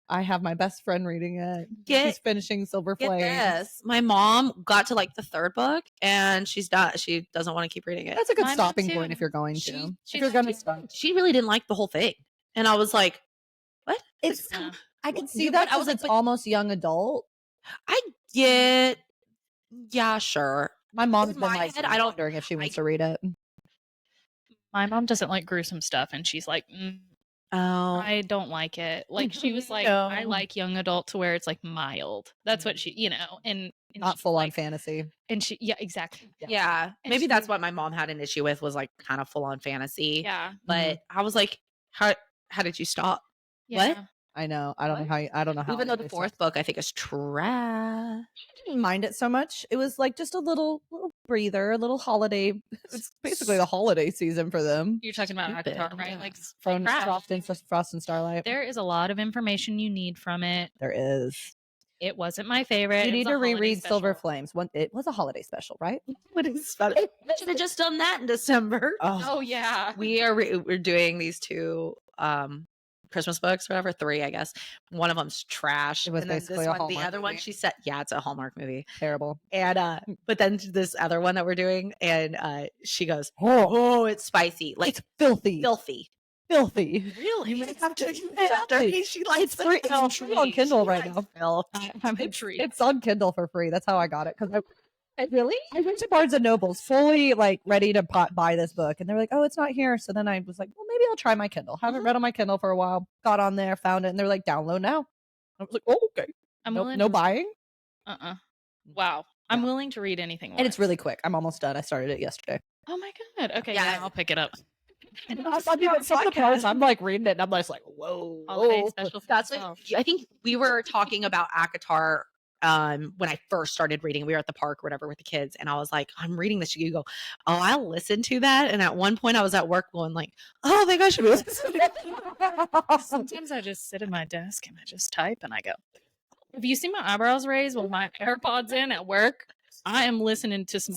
Speaker 1: I have my best friend reading it. She's finishing Silver
Speaker 2: Get
Speaker 1: Flame.
Speaker 2: this. My mom got to like the 3rd book and she's done. She doesn't want to keep reading it.
Speaker 1: That's a good
Speaker 3: My mom
Speaker 1: stopping
Speaker 3: too.
Speaker 1: point if you're going
Speaker 3: She-
Speaker 1: to.
Speaker 3: she's
Speaker 1: If you're going to
Speaker 3: like-
Speaker 1: stop.
Speaker 2: She really didn't like the whole thing. And I was like, what?
Speaker 1: It's.
Speaker 3: Yeah.
Speaker 1: I can
Speaker 2: Well,
Speaker 1: see
Speaker 2: yeah,
Speaker 1: that.
Speaker 2: but I was
Speaker 1: Because
Speaker 2: like,
Speaker 1: it's
Speaker 2: but-
Speaker 1: almost young adult.
Speaker 2: I get, yeah, sure.
Speaker 1: My mom's
Speaker 2: In
Speaker 1: been
Speaker 2: my
Speaker 1: like,
Speaker 2: head, I don't-
Speaker 1: wondering if she wants
Speaker 2: I-
Speaker 1: to read it.
Speaker 3: my mom doesn't like gruesome stuff. And she's like,
Speaker 2: Oh,
Speaker 3: I don't like it. Like she was like,
Speaker 1: No.
Speaker 3: I like young adult to where it's like mild. That's what she, and
Speaker 1: Not
Speaker 3: she's
Speaker 1: full on
Speaker 3: like-
Speaker 1: fantasy.
Speaker 3: And she, yeah, exactly.
Speaker 2: yeah.
Speaker 3: And
Speaker 2: Maybe
Speaker 3: she-
Speaker 2: that's what my mom had an issue with was like kind of full on fantasy.
Speaker 3: Yeah.
Speaker 2: But I was like, how did you stop?
Speaker 3: Yeah.
Speaker 2: What?
Speaker 1: I know. I don't know how.
Speaker 2: Even though the
Speaker 1: they
Speaker 2: fourth
Speaker 1: start.
Speaker 2: book I think is trash.
Speaker 1: I didn't mind it so much. It was like just a little breather, a little holiday. It's basically the holiday season for them.
Speaker 3: You're talking about
Speaker 2: Stupid.
Speaker 3: Akatar, right?
Speaker 2: Yeah.
Speaker 3: Like
Speaker 1: Frost and Starlight.
Speaker 3: there is a lot of information you need from it.
Speaker 1: There is.
Speaker 3: It wasn't my favorite.
Speaker 1: You
Speaker 3: It
Speaker 1: need
Speaker 3: was
Speaker 1: to
Speaker 3: a holiday
Speaker 1: reread Silver
Speaker 3: special.
Speaker 1: Flames. It was a holiday special, right?
Speaker 2: What is that? I should have just done that in December.
Speaker 3: Oh yeah.
Speaker 2: We're doing these 2 Christmas books, whatever, 3, I guess. One of them's trash.
Speaker 1: It was
Speaker 2: and then
Speaker 1: basically
Speaker 2: this
Speaker 1: a
Speaker 2: one, the
Speaker 1: Hallmark
Speaker 2: other one,
Speaker 1: movie.
Speaker 2: she said, yeah, it's a Hallmark movie.
Speaker 1: Terrible.
Speaker 2: And but then this other one that we're doing, and she goes, oh, it's spicy, like
Speaker 1: It's filthy.
Speaker 2: filthy.
Speaker 1: Filthy.
Speaker 2: Really?
Speaker 1: You may have to.
Speaker 2: She likes
Speaker 1: free.
Speaker 2: the
Speaker 1: It's free on Kindle right now.
Speaker 2: filth.
Speaker 3: I'm intrigued.
Speaker 1: It's on Kindle for free. That's how I got it. Because really, I went to Barnes and Noble's fully like ready to buy this book, and they're like, "Oh, it's not here." So then I was like, "Well, maybe I'll try my Kindle." Haven't read on my Kindle for a while. Got on there, found it, and they're like, "Download now." I was like, "Oh, okay."
Speaker 3: I'm
Speaker 1: Nope,
Speaker 3: willing
Speaker 1: no
Speaker 3: to,
Speaker 1: buying,
Speaker 3: Wow. I'm
Speaker 1: Yeah.
Speaker 3: willing to read anything.
Speaker 1: and it's
Speaker 3: once.
Speaker 1: really quick. I'm almost done. I started it yesterday.
Speaker 3: Oh my god. Okay,
Speaker 2: Yeah.
Speaker 3: yeah, I'll pick it up.
Speaker 1: Some of the parts, I'm like reading it, and I'm just like, "Whoa!"
Speaker 3: Holiday special.
Speaker 2: That's
Speaker 3: for
Speaker 2: what I think we were talking about Akatar when I first started reading. We were at the park or whatever with the kids, and I was like, I'm reading this. You go, oh, I'll listen to that. And at one point I was at work going like, oh, I think I should be listening.
Speaker 3: Sometimes I just sit at my desk and I just type and I go. Have you seen my eyebrows raised with my AirPods in at work? I am listening to some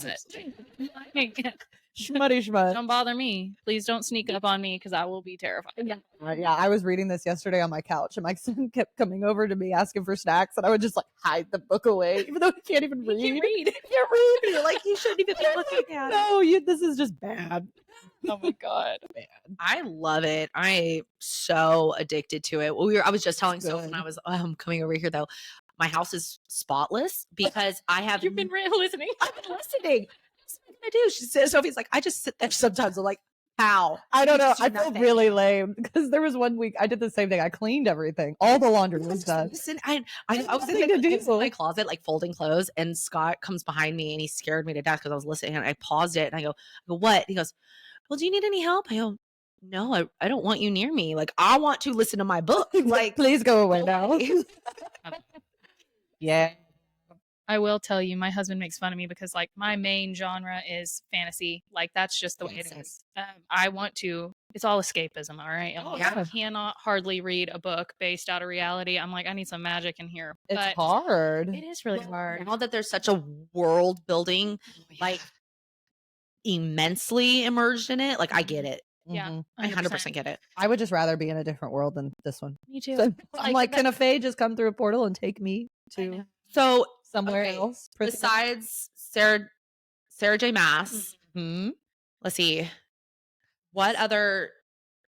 Speaker 1: Schmutty schmut.
Speaker 3: Don't bother me. Please don't sneak up on me because I will be terrified.
Speaker 1: Yeah, I was reading this yesterday on my couch, and my son kept coming over to me asking for snacks, and I would just like hide the book away, even though he can't even read.
Speaker 3: Can't read.
Speaker 1: Can't read.
Speaker 2: You're like, you shouldn't even be looking at it.
Speaker 1: No, this is just bad.
Speaker 3: Oh my god.
Speaker 2: I love it. I'm so addicted to it. I was just telling Soph when I was coming over here though, my house is spotless because I have
Speaker 3: You've been listening.
Speaker 2: I've been listening. What I do? She says, Sophie's like, I just sit there sometimes. I'm like, how?
Speaker 1: I don't know.
Speaker 2: Just do
Speaker 1: I feel
Speaker 2: nothing.
Speaker 1: really lame because there was one week I did the same thing. I cleaned everything. All the laundry was done.
Speaker 2: Listen, I was
Speaker 1: nothing to
Speaker 2: in
Speaker 1: do.
Speaker 2: my closet, like folding clothes, and Scott comes behind me and he scared me to death because I was listening. And I paused it and I go, what? He goes, well, do you need any help? I go, no, I don't want you near me. Like, I want to listen to my book. Like,
Speaker 1: Please go away now. Yeah.
Speaker 3: I will tell you, my husband makes fun of me because like my main genre is fantasy. Like that's just the way it is. I want to. It's all escapism. All right.
Speaker 2: Oh,
Speaker 3: Like,
Speaker 2: yeah.
Speaker 3: I cannot hardly read a book based out of reality. I'm like, I need some magic in here.
Speaker 1: It's
Speaker 3: But
Speaker 1: hard.
Speaker 3: It is really hard.
Speaker 2: now that there's such a world building, like immensely immersed in it, like I get it.
Speaker 3: Yeah.
Speaker 1: Mhm.
Speaker 2: I 100% get it.
Speaker 1: I would just rather be in a different world than this one.
Speaker 3: Me too.
Speaker 1: So I'm like,
Speaker 3: that-
Speaker 1: can a fae just come through a portal and take me
Speaker 3: I
Speaker 1: to
Speaker 3: know.
Speaker 2: So
Speaker 1: somewhere
Speaker 2: okay,
Speaker 1: else?
Speaker 2: besides Sarah J. Maas,
Speaker 1: Hmm?
Speaker 2: let's see. What other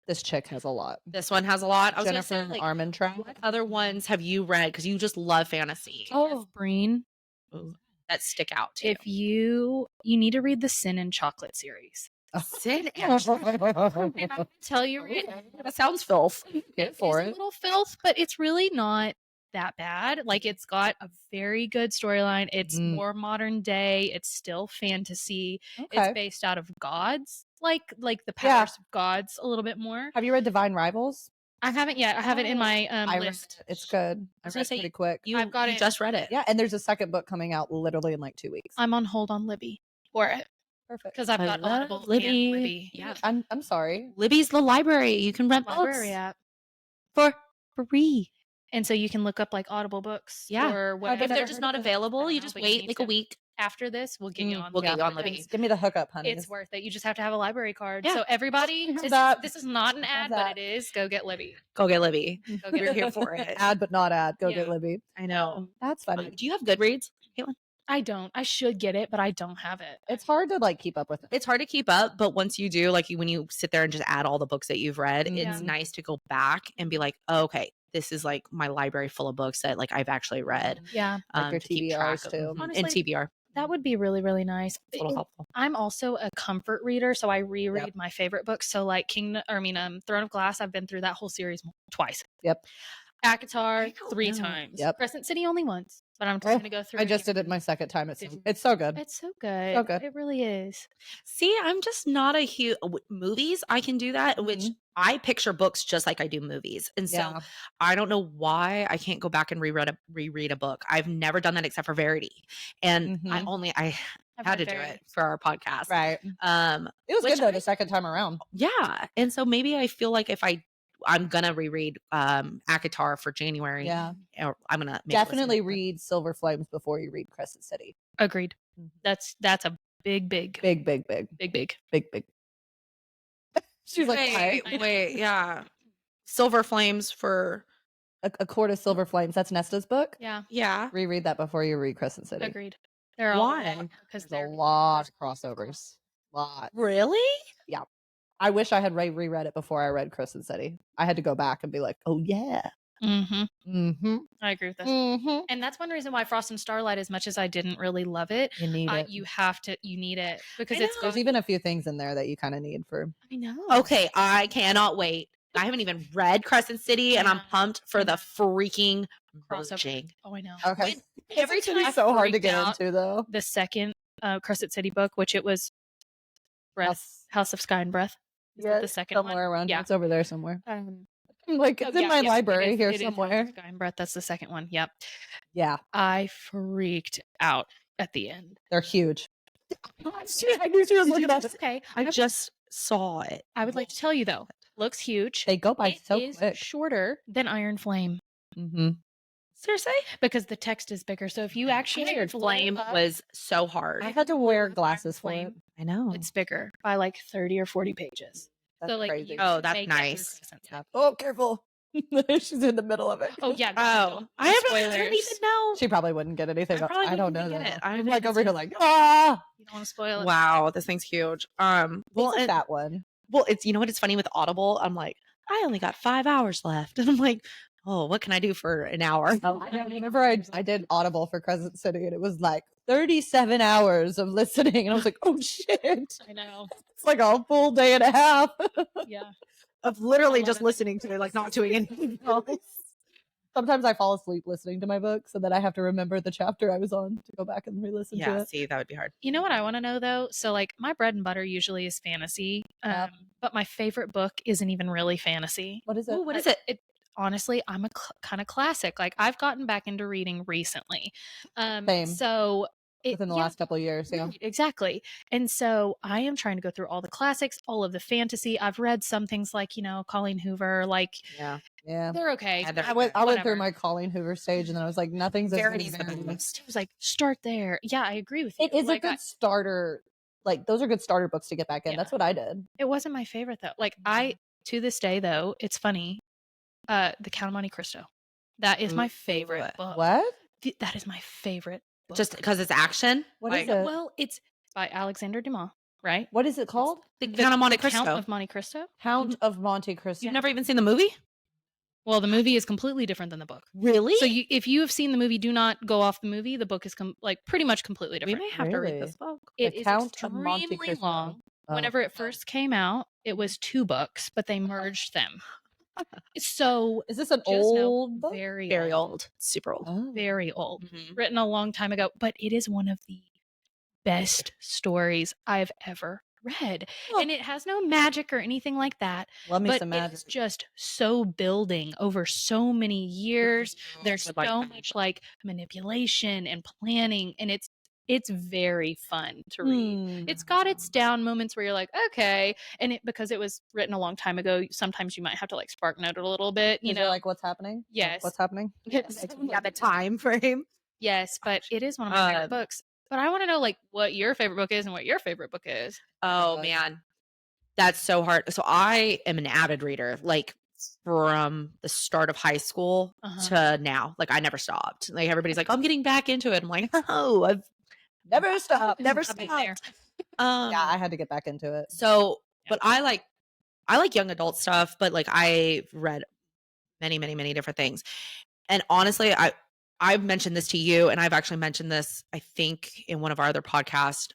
Speaker 1: This chick has a lot.
Speaker 2: this one has a lot. I was gonna
Speaker 1: Jennifer
Speaker 2: say, like,
Speaker 1: Armentrout.
Speaker 2: what other ones have you read? Because you just love fantasy
Speaker 3: Oh, Breen.
Speaker 2: that stick out to
Speaker 3: If you need to read the Sin and Chocolate series.
Speaker 2: Sid
Speaker 3: Tell you,
Speaker 2: that sounds filth.
Speaker 1: Get for
Speaker 3: it's
Speaker 1: it.
Speaker 3: a little filth, but it's really not that bad. Like it's got a very good storyline. It's
Speaker 1: Mm.
Speaker 3: more modern day. It's still fantasy.
Speaker 1: Okay.
Speaker 3: It's based out of gods, like the powers of gods a little bit more.
Speaker 1: Have you read Divine Rivals?
Speaker 3: I haven't yet. I have it in my
Speaker 1: I read
Speaker 3: list.
Speaker 1: it. It's good. I
Speaker 2: was
Speaker 1: read
Speaker 2: gonna
Speaker 1: it
Speaker 2: say,
Speaker 1: pretty quick.
Speaker 3: I've got
Speaker 2: you
Speaker 3: it.
Speaker 2: just read it.
Speaker 1: Yeah, and there's a second book coming out literally in like 2 weeks.
Speaker 3: I'm on hold on Libby for it
Speaker 1: Perfect.
Speaker 3: because I've
Speaker 2: I
Speaker 3: got
Speaker 2: love
Speaker 3: Audible
Speaker 2: Libby.
Speaker 3: and Libby.
Speaker 2: Yeah.
Speaker 1: I'm sorry.
Speaker 2: Libby's the library. You can rent
Speaker 3: Library
Speaker 2: books
Speaker 3: app.
Speaker 2: for free.
Speaker 3: And so you can look up like Audible books.
Speaker 2: Yeah.
Speaker 3: Or
Speaker 1: I've
Speaker 3: whatever.
Speaker 2: If they're
Speaker 1: never
Speaker 2: just
Speaker 1: heard
Speaker 2: not
Speaker 1: of it.
Speaker 2: available,
Speaker 3: I don't
Speaker 2: you
Speaker 3: know,
Speaker 2: just
Speaker 3: but you
Speaker 2: wait
Speaker 3: need
Speaker 2: like
Speaker 3: to.
Speaker 2: a week.
Speaker 3: After this, we'll get you on.
Speaker 2: We'll get you on
Speaker 3: Libby.
Speaker 2: Libby.
Speaker 1: Give me the hookup, honey.
Speaker 3: It's worth it. You just have to have a library card.
Speaker 2: Yeah.
Speaker 3: So everybody,
Speaker 1: Have
Speaker 3: this,
Speaker 1: that.
Speaker 3: this is not an
Speaker 1: Have
Speaker 3: ad,
Speaker 1: that.
Speaker 3: but it is. Go get Libby.
Speaker 2: Go get Libby.
Speaker 3: Go
Speaker 2: We're
Speaker 3: get
Speaker 2: here
Speaker 3: Libby.
Speaker 2: for it.
Speaker 1: Ad but not ad. Go get
Speaker 3: Yeah.
Speaker 1: Libby.
Speaker 2: I know.
Speaker 1: That's funny.
Speaker 2: Do you have Goodreads, Caitlin?
Speaker 3: I don't. I should get it, but I don't have it.
Speaker 1: It's hard to like keep up with it.
Speaker 2: It's hard to keep up, but once you do, like when you sit there and just add all the books that you've read,
Speaker 1: Yeah.
Speaker 2: it's nice to go back and be like, oh, okay, this is like my library full of books that like I've actually read.
Speaker 3: Yeah,
Speaker 1: Like your
Speaker 2: to keep
Speaker 1: TBRs
Speaker 2: track of.
Speaker 1: too.
Speaker 2: Mhm. And
Speaker 3: Honestly,
Speaker 2: TBR.
Speaker 3: that would be really, really nice.
Speaker 2: It's a little helpful.
Speaker 3: I'm also a comfort reader, so I reread my favorite books. So like Throne of Glass, I've been through that whole series twice.
Speaker 1: Yep.
Speaker 3: Akatar
Speaker 2: don't
Speaker 3: 3
Speaker 2: know.
Speaker 3: times.
Speaker 1: Yep.
Speaker 3: Crescent City only once. but I'm trying to go through.
Speaker 1: I just did it my second time. It's so good.
Speaker 3: It's so good.
Speaker 1: So good.
Speaker 3: It really is.
Speaker 2: See, I'm just not a huge movies. I can do that, which I picture books just like I do movies, and so
Speaker 1: Yeah.
Speaker 2: I don't know why I can't go back and reread a book. I've never done that except for Verity, and I
Speaker 3: I've
Speaker 2: had
Speaker 3: read
Speaker 2: to do
Speaker 3: Verity.
Speaker 2: it for our podcast.
Speaker 1: Right. It was
Speaker 2: Which
Speaker 1: good though the second time around.
Speaker 2: Yeah, and so maybe I feel like if I'm gonna reread ACOTAR for January.
Speaker 1: Yeah.
Speaker 2: Or I'm gonna
Speaker 1: Definitely read Silver Flames before you read Crescent City.
Speaker 3: Agreed. That's a big.
Speaker 1: Big. She's like,
Speaker 2: wait, yeah. Silver Flames for
Speaker 1: a Court of Silver Flames. That's Nesta's book.
Speaker 3: Yeah.
Speaker 1: Reread that before you read Crescent City.
Speaker 3: Agreed. They're
Speaker 2: Why?
Speaker 3: Because
Speaker 1: There's a lot of crossovers. Lot.
Speaker 2: Really?
Speaker 1: Yeah. I wish I had reread it before I read Crescent City. I had to go back and be like, oh yeah.
Speaker 3: I agree with this. And that's one reason why Frost and Starlight, as much as I didn't really love it,
Speaker 1: You need it.
Speaker 3: you need it because
Speaker 1: There's even a few things in there that you kind of need for.
Speaker 3: I know.
Speaker 2: Okay, I cannot wait. I haven't even read Crescent City, and I'm pumped for the freaking merging.
Speaker 3: Oh, I know.
Speaker 1: Okay.
Speaker 3: Every time
Speaker 1: it's so hard to get into though.
Speaker 3: The second Crescent City book, which it was House of Sky and Breath. Is that the second
Speaker 1: somewhere
Speaker 3: one?
Speaker 1: around.
Speaker 3: Yeah.
Speaker 1: It's over there somewhere.
Speaker 3: I'm
Speaker 1: like it's in my library here somewhere.
Speaker 3: Sky and Breath. That's the second one. Yep.
Speaker 1: Yeah.
Speaker 3: I freaked out at the end.
Speaker 1: They're huge. I knew she was looking at it.
Speaker 3: Okay.
Speaker 2: I just saw it.
Speaker 3: I would like to tell you though, looks huge.
Speaker 1: They go by so
Speaker 3: is
Speaker 1: quick.
Speaker 3: shorter than Iron Flame.
Speaker 2: Seriously?
Speaker 3: Because the text is bigger. So if you actually
Speaker 2: Iron Flame was so hard.
Speaker 1: I had to wear glasses for it.
Speaker 2: I know.
Speaker 3: It's bigger by like 30 or 40 pages.
Speaker 1: That's
Speaker 3: so like
Speaker 1: crazy.
Speaker 3: you
Speaker 2: Oh,
Speaker 3: can
Speaker 2: that's
Speaker 3: make it through
Speaker 2: nice.
Speaker 3: Crescent City.
Speaker 1: Oh, careful. She's in the middle of it.
Speaker 3: Oh yeah.
Speaker 2: Oh, I don't even know.
Speaker 1: She probably wouldn't get anything. I don't know
Speaker 2: get
Speaker 1: that.
Speaker 2: it.
Speaker 1: I'm like over here like, ah.
Speaker 3: You don't want to spoil it.
Speaker 2: Wow, this thing's huge.
Speaker 1: Well,
Speaker 2: Well,
Speaker 1: it's that one.
Speaker 2: well, it's you know what? It's funny with Audible. I'm like, I only got 5 hours left, and I'm like, oh, what can I do for an hour?
Speaker 1: Whenever I did Audible for Crescent City, and it was like 37 hours of listening, and I was like, oh shit.
Speaker 3: I know.
Speaker 1: It's like a full day and a half.
Speaker 3: Yeah.
Speaker 2: Of literally just listening to it, like not doing anything else.
Speaker 1: Sometimes I fall asleep listening to my books, and then I have to remember the chapter I was on to go back and re-listen to
Speaker 2: Yeah,
Speaker 1: it.
Speaker 2: see, that would be hard.
Speaker 3: You know what I want to know though? So like my bread and butter usually is fantasy, but my favorite book isn't even really fantasy.
Speaker 1: What is it?
Speaker 2: Ooh, what is it?
Speaker 3: Honestly, I'm a kind of classic. Like I've gotten back into reading recently.
Speaker 1: Same.
Speaker 3: So
Speaker 1: Within the last couple of years, yeah.
Speaker 3: Right, exactly. And so I am trying to go through all the classics, all of the fantasy. I've read some things like, Colleen Hoover, like
Speaker 2: Yeah.
Speaker 3: they're okay.
Speaker 2: Yeah, they're
Speaker 1: I went through
Speaker 3: Whatever.
Speaker 1: my Colleen Hoover stage, and then I was like, nothing's as good
Speaker 2: Verity's
Speaker 1: as
Speaker 2: the
Speaker 1: Verity.
Speaker 2: best.
Speaker 3: I was like, start there. Yeah, I agree with you.
Speaker 1: It is
Speaker 3: Like,
Speaker 1: a good starter. Like those are good starter books to get back in.
Speaker 3: Yeah.
Speaker 1: That's what I did.
Speaker 3: It wasn't my favorite though. Like to this day though, it's funny. The Count of Monte Cristo. That is my favorite book.
Speaker 1: What?
Speaker 3: That is my favorite book.
Speaker 2: Just because it's action.
Speaker 1: What
Speaker 2: Like,
Speaker 1: is it?
Speaker 3: Well, it's by Alexander Dumas, right?
Speaker 1: What is it called?
Speaker 2: The Count of Monte Cristo.
Speaker 3: Count of Monte Cristo.
Speaker 1: Count of Monte Cristo.
Speaker 2: You've never even seen the movie?
Speaker 3: Well, the movie is completely different than the book.
Speaker 2: Really?
Speaker 3: So if you have seen the movie, do not go off the movie. The book is pretty much completely
Speaker 2: we
Speaker 3: different.
Speaker 2: may have to
Speaker 1: Really?
Speaker 2: read this book.
Speaker 3: It
Speaker 1: The
Speaker 3: is
Speaker 1: Count of Monte
Speaker 3: extremely
Speaker 1: Cristo.
Speaker 3: long.
Speaker 1: Oh.
Speaker 3: Whenever it first came out, it was 2 books, but they merged them. So
Speaker 1: Is this an
Speaker 3: just know
Speaker 1: old book?
Speaker 2: Very old. Super old.
Speaker 1: Oh.
Speaker 3: very old,
Speaker 2: Mhm.
Speaker 3: written a long time ago, but it is one of the best stories I've ever read.
Speaker 1: Oh.
Speaker 3: And it has no magic or anything like that,
Speaker 1: Love me
Speaker 3: but
Speaker 1: some magic.
Speaker 3: it's just so building over so many years. There's
Speaker 2: Would like
Speaker 3: so
Speaker 2: that.
Speaker 3: much like manipulation and planning, and it's very fun to read. It's got its down moments where you're like, okay, and because it was written a long time ago, sometimes you might have to like spark note it a little bit,
Speaker 1: Is it like what's happening?
Speaker 3: Yes.
Speaker 1: What's happening?
Speaker 3: Yes.
Speaker 2: Yeah, the time frame.
Speaker 3: Yes, but it is one of my favorite books. But I want to know like what your favorite book is and what your favorite book is.
Speaker 2: Oh
Speaker 1: God.
Speaker 2: man, that's so hard. So I am an avid reader, like from the start of high school to now. Like I never stopped. Like everybody's like, I'm getting back into it. I'm like, oh, I've
Speaker 1: Never stop.
Speaker 2: never
Speaker 3: I've been there.
Speaker 2: stopped.
Speaker 1: Yeah, I had to get back into it.
Speaker 2: So, but I like young adult stuff, but like I've read many, many, many different things. And honestly, I've mentioned this to you, and I've actually mentioned this, I think, in one of our other podcasts,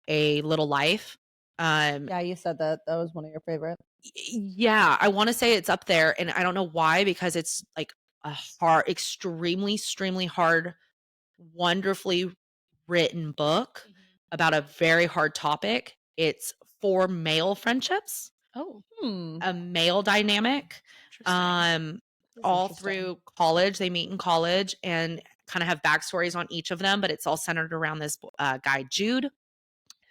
Speaker 2: A Little Life.
Speaker 1: Yeah, you said that. That was one of your favorite.
Speaker 2: Yeah, I want to say it's up there, and I don't know why, because it's like a extremely hard wonderfully written book about a very hard topic. It's 4 male friendships,
Speaker 3: Oh,
Speaker 2: a male dynamic,
Speaker 3: interesting.
Speaker 2: all
Speaker 1: interesting.
Speaker 2: through college. They meet in college and kind of have backstories on each of them, but it's all centered around this guy, Jude,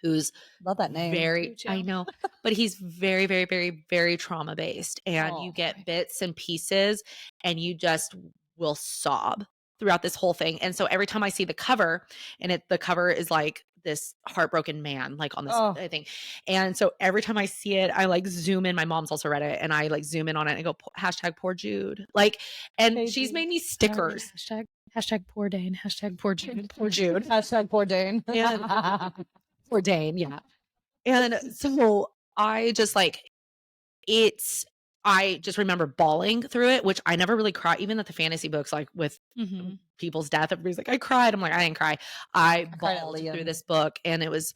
Speaker 2: who's
Speaker 1: Love that name.
Speaker 2: very,
Speaker 3: Jude,
Speaker 2: I
Speaker 3: yeah.
Speaker 2: know, but he's very, very, very, very trauma based. And you
Speaker 1: Oh,
Speaker 2: get bits and pieces and you just will sob throughout this whole thing. And so every time I see the cover, and the cover is like this heartbroken man, like on this
Speaker 1: Oh.
Speaker 2: thing. And so every time I see it, I like zoom in. My mom's also read it, and I like zoom in on it and I go, hashtag poor Jude. Like, and
Speaker 1: Hey,
Speaker 2: she's
Speaker 1: Jude.
Speaker 2: made me stickers.
Speaker 3: Hashtag poor Dane. Hashtag poor Jude.
Speaker 2: Poor Jude.
Speaker 1: Hashtag poor Dane.
Speaker 2: Poor Dane. Yeah. And so I just like, I just remember bawling through it, which I never really cried, even at the fantasy books, like with
Speaker 3: Mhm.
Speaker 2: people's death. Everybody's like, I cried. I'm like, I didn't cry. I
Speaker 1: cried at
Speaker 2: bawled through
Speaker 1: Liam.
Speaker 2: this book, and it was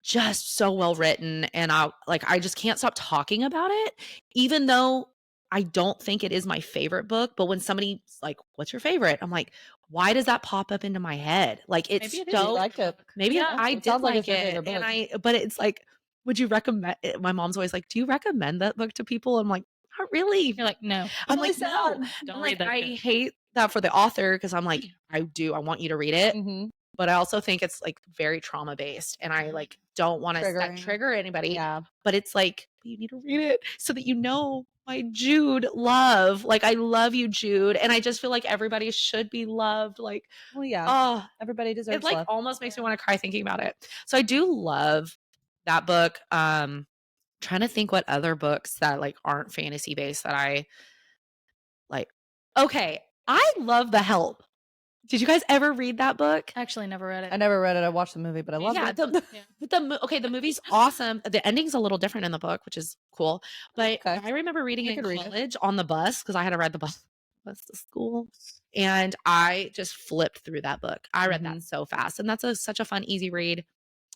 Speaker 2: just so well written. And I just can't stop talking about it, even though I don't think it is my favorite book. But when somebody's like, what's your favorite? I'm like, why does that pop up into my head? Like, it's
Speaker 3: Maybe it is.
Speaker 1: You
Speaker 2: so,
Speaker 1: liked it.
Speaker 2: maybe
Speaker 3: Yeah,
Speaker 2: I
Speaker 1: it
Speaker 2: did
Speaker 1: sounds like
Speaker 2: like
Speaker 1: it's your
Speaker 2: it.
Speaker 1: favorite book.
Speaker 2: But it's like, would you recommend it? My mom's always like, do you recommend that book to people? I'm like, not really.
Speaker 3: You're like, no.
Speaker 2: I'm
Speaker 1: really
Speaker 2: like, no.
Speaker 1: sad.
Speaker 3: Don't
Speaker 2: I'm
Speaker 3: read
Speaker 2: like,
Speaker 3: that
Speaker 2: I
Speaker 3: shit.
Speaker 2: hate that for the author, because I'm like, I want you to read it.
Speaker 1: Mm-hmm.
Speaker 2: But I also think it's like very trauma based, and I like don't want to
Speaker 1: Triggering.
Speaker 2: trigger anybody.
Speaker 1: Yeah.
Speaker 2: But it's like, you need to read it so that you know my Jude love. Like, I love you, Jude. And I just feel like everybody should be loved. Like,
Speaker 1: Well, yeah.
Speaker 2: oh,
Speaker 1: Everybody deserves
Speaker 2: it like
Speaker 1: love.
Speaker 2: almost makes me want to cry thinking about it. So I do love that book. Trying to think what other books that like aren't fantasy based that I like. Okay, I love The Help. Did you guys ever read that book?
Speaker 3: I actually never read it.
Speaker 1: I never read it. I watched the movie, but I loved
Speaker 2: Yeah,
Speaker 1: it.
Speaker 2: the movie's awesome. The ending's a little different in the book, which is cool. But
Speaker 1: Okay.
Speaker 2: I remember reading
Speaker 1: I
Speaker 2: it in
Speaker 1: could read it.
Speaker 2: college on the bus, because I had to ride the bus to school, and I just flipped through that book. I read that so fast, and that's such a fun, easy read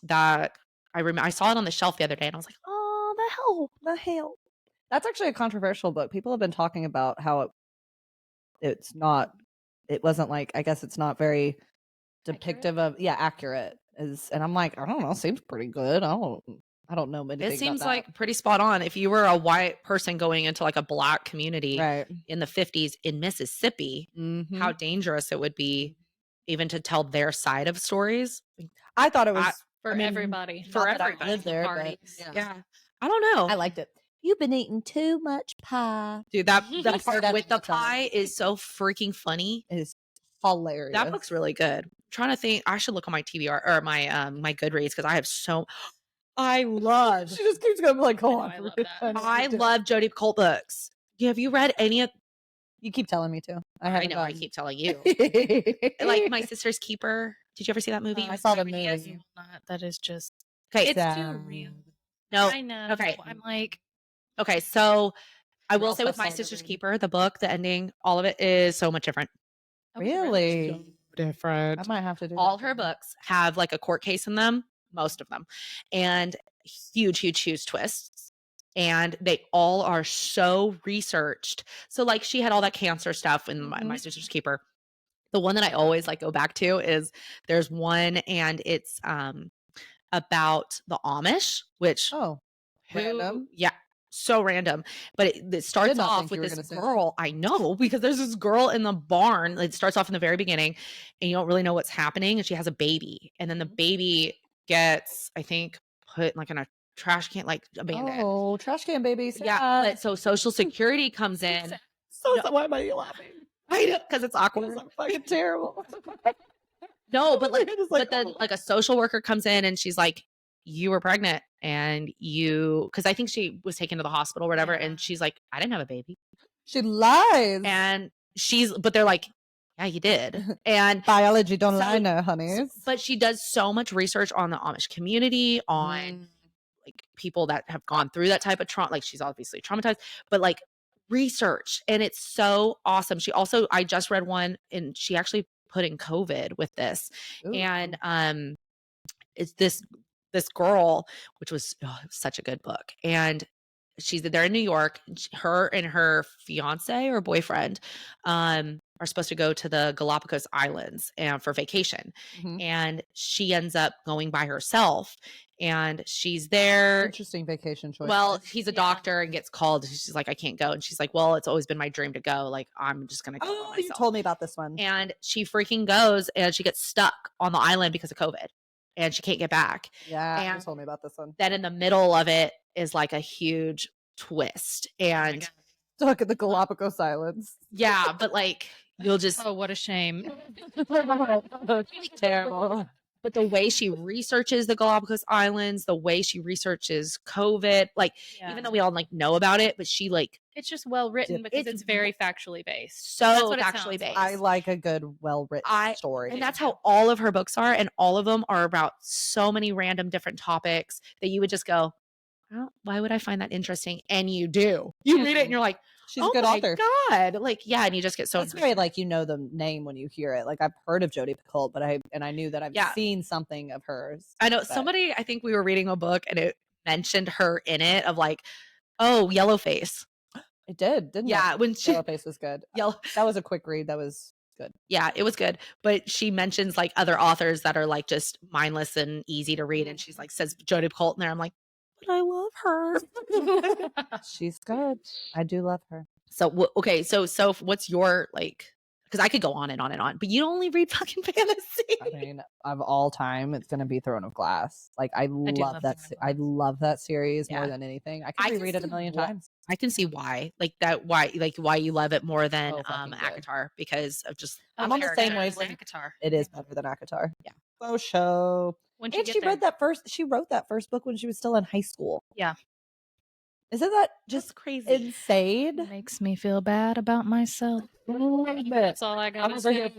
Speaker 2: that I remember. I saw it on the shelf the other day, and I was like, "Oh, The Help, The Help."
Speaker 1: That's actually a controversial book. People have been talking about how it's not. It wasn't like, I guess it's not very depictive of accurate is, and I'm like, I don't know, seems pretty good. I don't know anything.
Speaker 2: It seems
Speaker 1: about
Speaker 2: like pretty spot on. If you were a white person going into like a black community
Speaker 1: that. Right.
Speaker 2: in the 50s in Mississippi,
Speaker 1: Mhm.
Speaker 2: how dangerous it would be even to tell their side of stories.
Speaker 1: I thought it was
Speaker 3: For
Speaker 1: I mean,
Speaker 3: everybody.
Speaker 1: not
Speaker 2: For
Speaker 1: that I
Speaker 2: everybody.
Speaker 1: lived there, but
Speaker 3: Parties.
Speaker 2: Yeah. I don't know.
Speaker 1: I liked it. You've been eating too much pie.
Speaker 2: Dude, that
Speaker 1: I say
Speaker 2: part
Speaker 1: that
Speaker 2: with
Speaker 1: to
Speaker 2: the
Speaker 1: the child.
Speaker 2: pie is so freaking funny.
Speaker 1: It is hilarious.
Speaker 2: That book's really good. I'm trying to think. I should look on my TBR or my Goodreads, because I have I love
Speaker 1: She just keeps going like, go
Speaker 3: I
Speaker 1: on.
Speaker 3: know, I love
Speaker 1: read
Speaker 3: that.
Speaker 1: it.
Speaker 2: I love Jodi Picoult books. Have you read any of?
Speaker 1: You keep telling me to.
Speaker 2: I know. I keep telling you.
Speaker 1: keep.
Speaker 2: Like My Sister's Keeper. Did you ever see that movie?
Speaker 1: I saw the
Speaker 3: Yes,
Speaker 1: movie.
Speaker 3: that is just.
Speaker 2: Okay.
Speaker 3: It's too
Speaker 1: Sad.
Speaker 3: real.
Speaker 2: No.
Speaker 3: I know.
Speaker 2: Okay.
Speaker 3: I'm like,
Speaker 2: Okay. So I will say
Speaker 1: also
Speaker 2: with My
Speaker 1: saw the
Speaker 2: Sister's
Speaker 1: movie.
Speaker 2: Keeper, the book, the ending, all of it is so much different.
Speaker 3: oh, is it
Speaker 1: Really?
Speaker 2: Different.
Speaker 1: I might have to do
Speaker 2: All
Speaker 1: that.
Speaker 2: her books have like a court case in them, most of them, and huge twists. And they all are so researched. So like she had all that cancer stuff in My Sister's Keeper. The one that I always like go back to is there's one, and it's about the Amish, which
Speaker 1: Oh, random.
Speaker 2: Yeah, so random. But it starts
Speaker 1: not
Speaker 2: off
Speaker 1: think
Speaker 2: with
Speaker 1: you were
Speaker 2: this
Speaker 1: gonna say that.
Speaker 2: girl. I know, because there's this girl in the barn. It starts off in the very beginning, and you don't really know what's happening. And she has a baby, and then the baby gets, I think, put like in a trash can, like abandoned.
Speaker 1: Oh, trash can baby.
Speaker 2: Yeah, but so Social Security comes in.
Speaker 1: So why am I laughing?
Speaker 2: I know, because it's awkward.
Speaker 1: I'm fucking terrible.
Speaker 2: No, but like,
Speaker 1: It's like,
Speaker 2: but then
Speaker 1: oh.
Speaker 2: like a social worker comes in, and she's like, you were pregnant, and because I think she was taken to the hospital or whatever, and she's like, I didn't have a baby.
Speaker 1: She lies.
Speaker 2: And but they're like, yeah, you did. And
Speaker 1: Biology don't
Speaker 2: So-
Speaker 1: lie now, honeys.
Speaker 2: but she does so much research on the Amish community, on like people that have gone through that type of trauma. Like, she's obviously traumatized, but like research, and it's so awesome. I just read one, and she actually put in COVID with this.
Speaker 1: Ooh.
Speaker 2: And it's this girl, which was such a good book. And they're in New York. Her and her fiance or boyfriend are supposed to go to the Galapagos Islands and for vacation.
Speaker 1: Mhm.
Speaker 2: And she ends up going by herself and she's there.
Speaker 1: Interesting vacation choice.
Speaker 2: Well, he's a doctor and gets called. She's like, I can't go. And she's like, well, it's always been my dream to go. Like, I'm just going to go by
Speaker 1: Oh, you
Speaker 2: myself.
Speaker 1: told me about this one.
Speaker 2: And she freaking goes and she gets stuck on the island because of COVID and she can't get back.
Speaker 1: Yeah, you
Speaker 2: And
Speaker 1: told me about this one.
Speaker 2: then in the middle of it is like a huge twist. And
Speaker 1: Stuck at the Galapagos Islands.
Speaker 2: yeah, but like you'll just
Speaker 3: Oh, what a shame.
Speaker 1: Terrible.
Speaker 2: but the way she researches the Galapagos Islands, the way she researches COVID, like
Speaker 3: Yeah.
Speaker 2: even though we all like know about it, but she like
Speaker 3: It's just well written because
Speaker 2: It's
Speaker 3: it's very factually based. That's
Speaker 2: so
Speaker 3: what it
Speaker 2: factually
Speaker 3: sounds
Speaker 2: based.
Speaker 1: I like a good, well-written story.
Speaker 2: And that's how all of her books are, and all of them are about so many random different topics that you would just go, oh, why would I find that interesting? And you do. You read it and you're like,
Speaker 1: She's
Speaker 2: oh
Speaker 1: a good
Speaker 2: my
Speaker 1: author.
Speaker 2: God. Like, yeah, and you just get so
Speaker 1: That's very like you know the name when you hear it. Like I've heard of Jodi Picoult, but I knew that I've
Speaker 2: Yeah.
Speaker 1: seen something of hers.
Speaker 2: I know
Speaker 1: but-
Speaker 2: somebody, I think we were reading a book and it mentioned her in it of like, oh, Yellowface.
Speaker 1: It did, didn't
Speaker 2: Yeah,
Speaker 1: it?
Speaker 2: when she
Speaker 1: Yellowface was good.
Speaker 2: Yellow
Speaker 1: That was a quick read. That was good.
Speaker 2: Yeah, it was good. But she mentions like other authors that are like just mindless and easy to read. And she's like, says Jodi Picoult in there. I'm like, but I love her.
Speaker 1: She's good. I do love her.
Speaker 2: So, okay. So what's your like, because I could go on and on and on, but you only read fucking fantasy.
Speaker 1: I mean, of all time, it's gonna be Throne of Glass. Like I
Speaker 3: do
Speaker 1: love
Speaker 3: love
Speaker 1: that.
Speaker 3: Throne of
Speaker 1: I love that series more
Speaker 2: Yeah.
Speaker 1: than anything. I
Speaker 2: I
Speaker 1: can
Speaker 2: can
Speaker 1: reread it a
Speaker 2: see
Speaker 1: million
Speaker 2: why-
Speaker 1: times.
Speaker 2: I can see why, like that, why you love it more than
Speaker 1: Oh, fucking good.
Speaker 2: ACOTAR because of just
Speaker 1: I'm on the same
Speaker 3: characters
Speaker 1: wavelength.
Speaker 3: and guitar.
Speaker 1: It is better than ACOTAR.
Speaker 2: Yeah.
Speaker 1: Oh, show.
Speaker 3: Once you
Speaker 1: And
Speaker 3: get
Speaker 1: she
Speaker 3: there,
Speaker 1: read that first. She wrote that first book when she was still in high school.
Speaker 3: Yeah.
Speaker 1: Isn't that
Speaker 2: just
Speaker 1: just
Speaker 2: crazy.
Speaker 1: insane?
Speaker 3: makes me feel bad about myself. That's all I got.
Speaker 1: I'm over here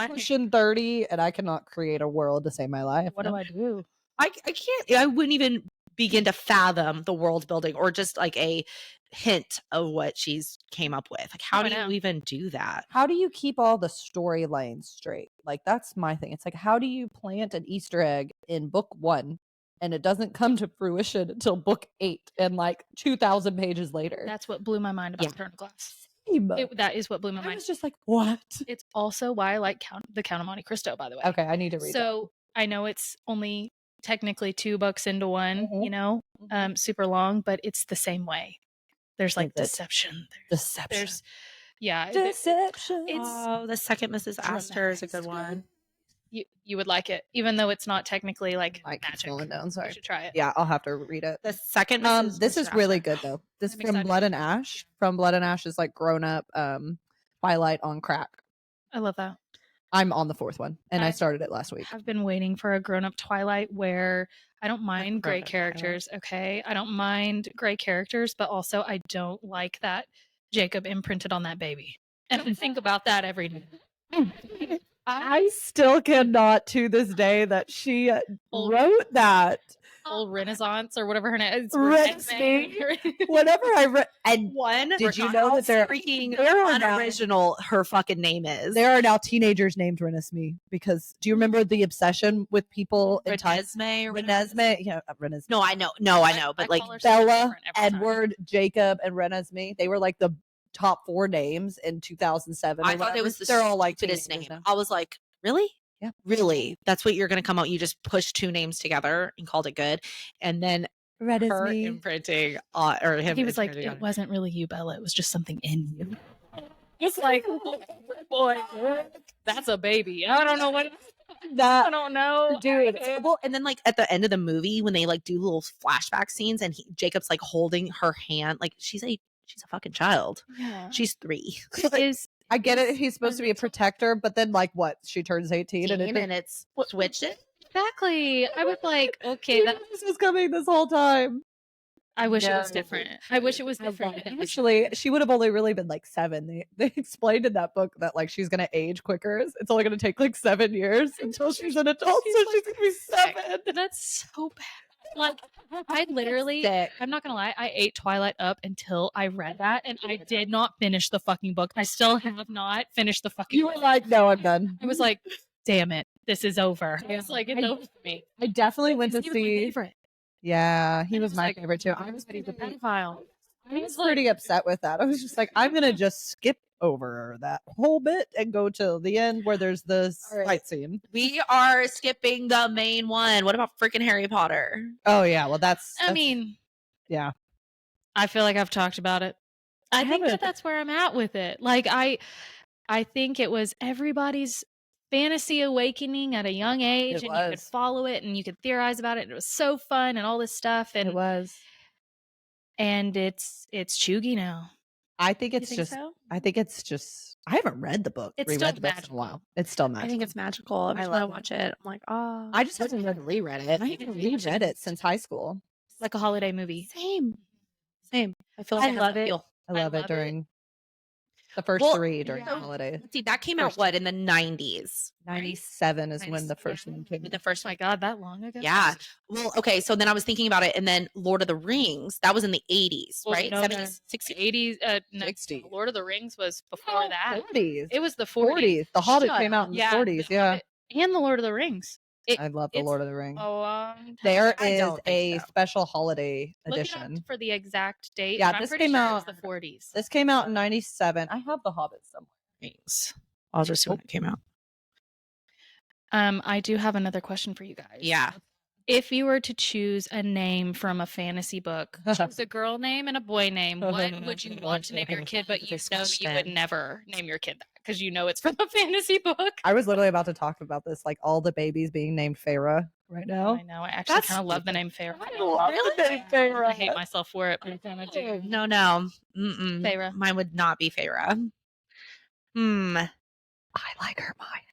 Speaker 1: pushing 30, and I cannot create a world to save my life.
Speaker 3: What do I do?
Speaker 2: I can't. I wouldn't even begin to fathom the world building or just like a hint of what she's came up with. Like, how
Speaker 3: Oh, I
Speaker 2: do you
Speaker 3: know.
Speaker 2: even do that?
Speaker 1: How do you keep all the storylines straight? Like that's my thing. It's like how do you plant an Easter egg in book 1 and it doesn't come to fruition until book 8 and like 2,000 pages later?
Speaker 3: That's what blew my mind about
Speaker 2: Yeah.
Speaker 3: Throne of Glass.
Speaker 1: Same.
Speaker 3: That is what blew my
Speaker 1: I
Speaker 3: mind.
Speaker 1: was just like, what?
Speaker 3: It's also why I like the Count of Monte Cristo, by the way.
Speaker 1: Okay, I need to read
Speaker 3: So I know it's only technically 2 books into one,
Speaker 1: Mhm.
Speaker 3: you know,
Speaker 1: that.
Speaker 3: super long, but it's the same way. There's like
Speaker 1: Is it?
Speaker 3: deception.
Speaker 1: Deception.
Speaker 3: There's yeah.
Speaker 1: Deception.
Speaker 3: it's-
Speaker 2: Oh, the second Mrs. Astor is a good one.
Speaker 3: You would like it, even though it's not technically like
Speaker 1: I keep
Speaker 3: magic.
Speaker 1: scrolling down.
Speaker 3: You
Speaker 1: Sorry.
Speaker 3: should try it.
Speaker 1: Yeah, I'll have to read it.
Speaker 2: The second Mrs.
Speaker 1: This is
Speaker 2: Mr.
Speaker 1: really
Speaker 2: Astor.
Speaker 1: good though. This
Speaker 3: I'm
Speaker 1: from
Speaker 3: excited.
Speaker 1: Blood and Ash. From Blood and Ash is like grown up Twilight on crack.
Speaker 3: I love that.
Speaker 1: I'm on the 4th one, and I
Speaker 3: I-
Speaker 1: started it last week.
Speaker 3: I've been waiting for a grown up Twilight where I don't mind gray
Speaker 2: grown-up Twilight.
Speaker 3: characters. Okay. I don't mind gray characters, but also I don't like that Jacob imprinted on that baby. And I think about that every day.
Speaker 1: I still cannot to this day that she
Speaker 3: Old-
Speaker 1: wrote that.
Speaker 3: Old Renaissance or whatever her name is.
Speaker 1: Whenever I read, and
Speaker 2: One.
Speaker 1: Did you know that they're-
Speaker 2: freaking
Speaker 1: there are now-
Speaker 2: unoriginal her fucking name is?
Speaker 1: there are now teenagers named Renesmee because do you remember the obsession with people in time?
Speaker 2: Renesmee or whatever.
Speaker 1: Renesmee, yeah, Renesmee.
Speaker 2: No, I know, but
Speaker 3: I
Speaker 2: like
Speaker 3: call her something
Speaker 1: Bella,
Speaker 3: different every time.
Speaker 1: Edward, Jacob, and Renesmee. They were like the top 4 names in 2007.
Speaker 2: I
Speaker 1: or
Speaker 2: thought it
Speaker 1: whatever.
Speaker 2: was the
Speaker 1: They're all like
Speaker 2: stupidest name.
Speaker 1: teenagers
Speaker 2: I was like, really?
Speaker 1: Yeah.
Speaker 2: Really? That's what you're going to come out? You just pushed 2 names together and called it good, and then
Speaker 1: now.
Speaker 2: her
Speaker 1: Renesmee.
Speaker 2: imprinting or him.
Speaker 3: He was like,
Speaker 2: imprinting on
Speaker 3: it wasn't really you, Bella. It was just something in you. It's like, oh, boy, that's a baby. I don't know what. I
Speaker 1: That
Speaker 3: don't know.
Speaker 1: dude.
Speaker 2: Well, and then like at the end of the movie when they like do little flashback scenes and Jacob's like holding her hand, like she's a fucking child.
Speaker 3: Yeah.
Speaker 2: She's 3.
Speaker 3: Is
Speaker 1: I get it. He's supposed to be a protector, but then like what? She turns 18 and
Speaker 2: and it's switched it.
Speaker 3: exactly. I was like, okay, that.
Speaker 1: this was coming this whole time.
Speaker 3: I wish it was
Speaker 1: No.
Speaker 3: different. I wish it was different.
Speaker 1: Actually, she would have only really been like 7. They explained in that book that like she's gonna age quicker. It's only gonna take like 7 years until she's an adult, so she's gonna be 7.
Speaker 3: That's so bad. Like, I literally,
Speaker 2: Sick.
Speaker 3: I'm not gonna lie, I ate Twilight up until I read that, and I did not finish the fucking book. I still have not finished the fucking
Speaker 1: You were
Speaker 3: book.
Speaker 1: like, no, I'm done.
Speaker 3: I was like, damn it, this is over. It's like, it's over for me.
Speaker 1: I definitely went to
Speaker 3: He was my
Speaker 1: see.
Speaker 3: favorite.
Speaker 1: Yeah, he
Speaker 3: I
Speaker 1: was
Speaker 3: was
Speaker 1: my
Speaker 3: like,
Speaker 1: favorite too.
Speaker 3: I was ready to pedophile.
Speaker 1: I was pretty upset with that. I was just like, I'm gonna just skip over that whole bit and go to the end where there's the
Speaker 2: All right.
Speaker 1: fight scene.
Speaker 2: We are skipping the main one. What about freaking Harry Potter?
Speaker 1: Oh yeah, well that's
Speaker 3: I mean,
Speaker 1: yeah.
Speaker 3: I feel like I've talked about it. I think
Speaker 1: haven't.
Speaker 3: that's where I'm at with it. Like I think it was everybody's fantasy awakening at a young age,
Speaker 1: It
Speaker 3: and you could
Speaker 1: was.
Speaker 3: follow it and you could theorize about it. And it was so fun and all this stuff.
Speaker 1: It
Speaker 3: And
Speaker 1: was.
Speaker 3: it's chuggy now.
Speaker 1: I think
Speaker 3: You
Speaker 1: it's
Speaker 3: think
Speaker 1: just.
Speaker 3: so?
Speaker 1: I think it's just. I haven't read the book.
Speaker 3: It's
Speaker 1: reread
Speaker 3: still
Speaker 1: the books in a
Speaker 3: magical.
Speaker 1: while. It's still magical.
Speaker 2: I think it's magical. Every
Speaker 1: I
Speaker 2: time I
Speaker 1: love
Speaker 2: watch it, I'm like, oh.
Speaker 1: I just haven't reread it. I haven't reread it since high school.
Speaker 3: Like a holiday movie.
Speaker 2: Same. I feel
Speaker 3: I
Speaker 2: like
Speaker 3: love it.
Speaker 2: feel.
Speaker 1: I love it
Speaker 3: love it.
Speaker 1: during the first
Speaker 2: Well,
Speaker 1: 3 during
Speaker 3: yeah.
Speaker 1: the holiday.
Speaker 2: Let's see, that came out
Speaker 1: First
Speaker 2: what in the 90s?
Speaker 1: 97 is when the first one came.
Speaker 2: The first
Speaker 3: Oh my
Speaker 2: one.
Speaker 3: God, that long ago?
Speaker 2: Yeah. Well, okay. So then I was thinking about it, and then Lord of the Rings. That was in the 80s,
Speaker 3: Well,
Speaker 2: right?
Speaker 3: no,
Speaker 2: 70s, 60s.
Speaker 3: 80s. No,
Speaker 1: 60.
Speaker 3: Lord of the Rings was before that.
Speaker 1: 40s.
Speaker 3: It was the 40s.
Speaker 1: The Hobbit
Speaker 2: Shut
Speaker 1: came out in the
Speaker 3: Yeah,
Speaker 1: 40s.
Speaker 3: the
Speaker 1: Yeah.
Speaker 3: Hobbit and the Lord of the Rings.
Speaker 1: I love the
Speaker 3: it's
Speaker 1: Lord of the Rings.
Speaker 3: A long time
Speaker 1: There
Speaker 3: ago.
Speaker 2: I
Speaker 1: is
Speaker 2: don't think
Speaker 1: a
Speaker 2: so.
Speaker 1: special holiday
Speaker 3: Look it
Speaker 1: edition.
Speaker 3: up for the exact date.
Speaker 1: Yeah,
Speaker 3: but I'm
Speaker 1: this
Speaker 3: pretty
Speaker 1: came
Speaker 3: sure
Speaker 1: out-
Speaker 3: it was the 40s.
Speaker 1: This came out in 97. I have the Hobbit somewhere.
Speaker 2: Rings. I'll just see when it came out.
Speaker 3: I do have another question for you guys.
Speaker 2: Yeah.
Speaker 3: If you were to choose a name from a fantasy book, choose a girl name and a boy name, what would you want to name your kid, but you
Speaker 2: This
Speaker 3: know you would
Speaker 2: question.
Speaker 3: never name your kid that because you know it's from a fantasy book?
Speaker 1: I was literally about to talk about this, like all the babies being named Farah right now.
Speaker 3: I know. I actually
Speaker 2: That's
Speaker 3: kind of love the name Farah.
Speaker 1: I love the name Farah.
Speaker 3: I hate myself for it, but I kind of do.
Speaker 2: No. Mm-mm.
Speaker 3: Feyre.
Speaker 2: Mine would not be Feyre.
Speaker 1: I like Hermione.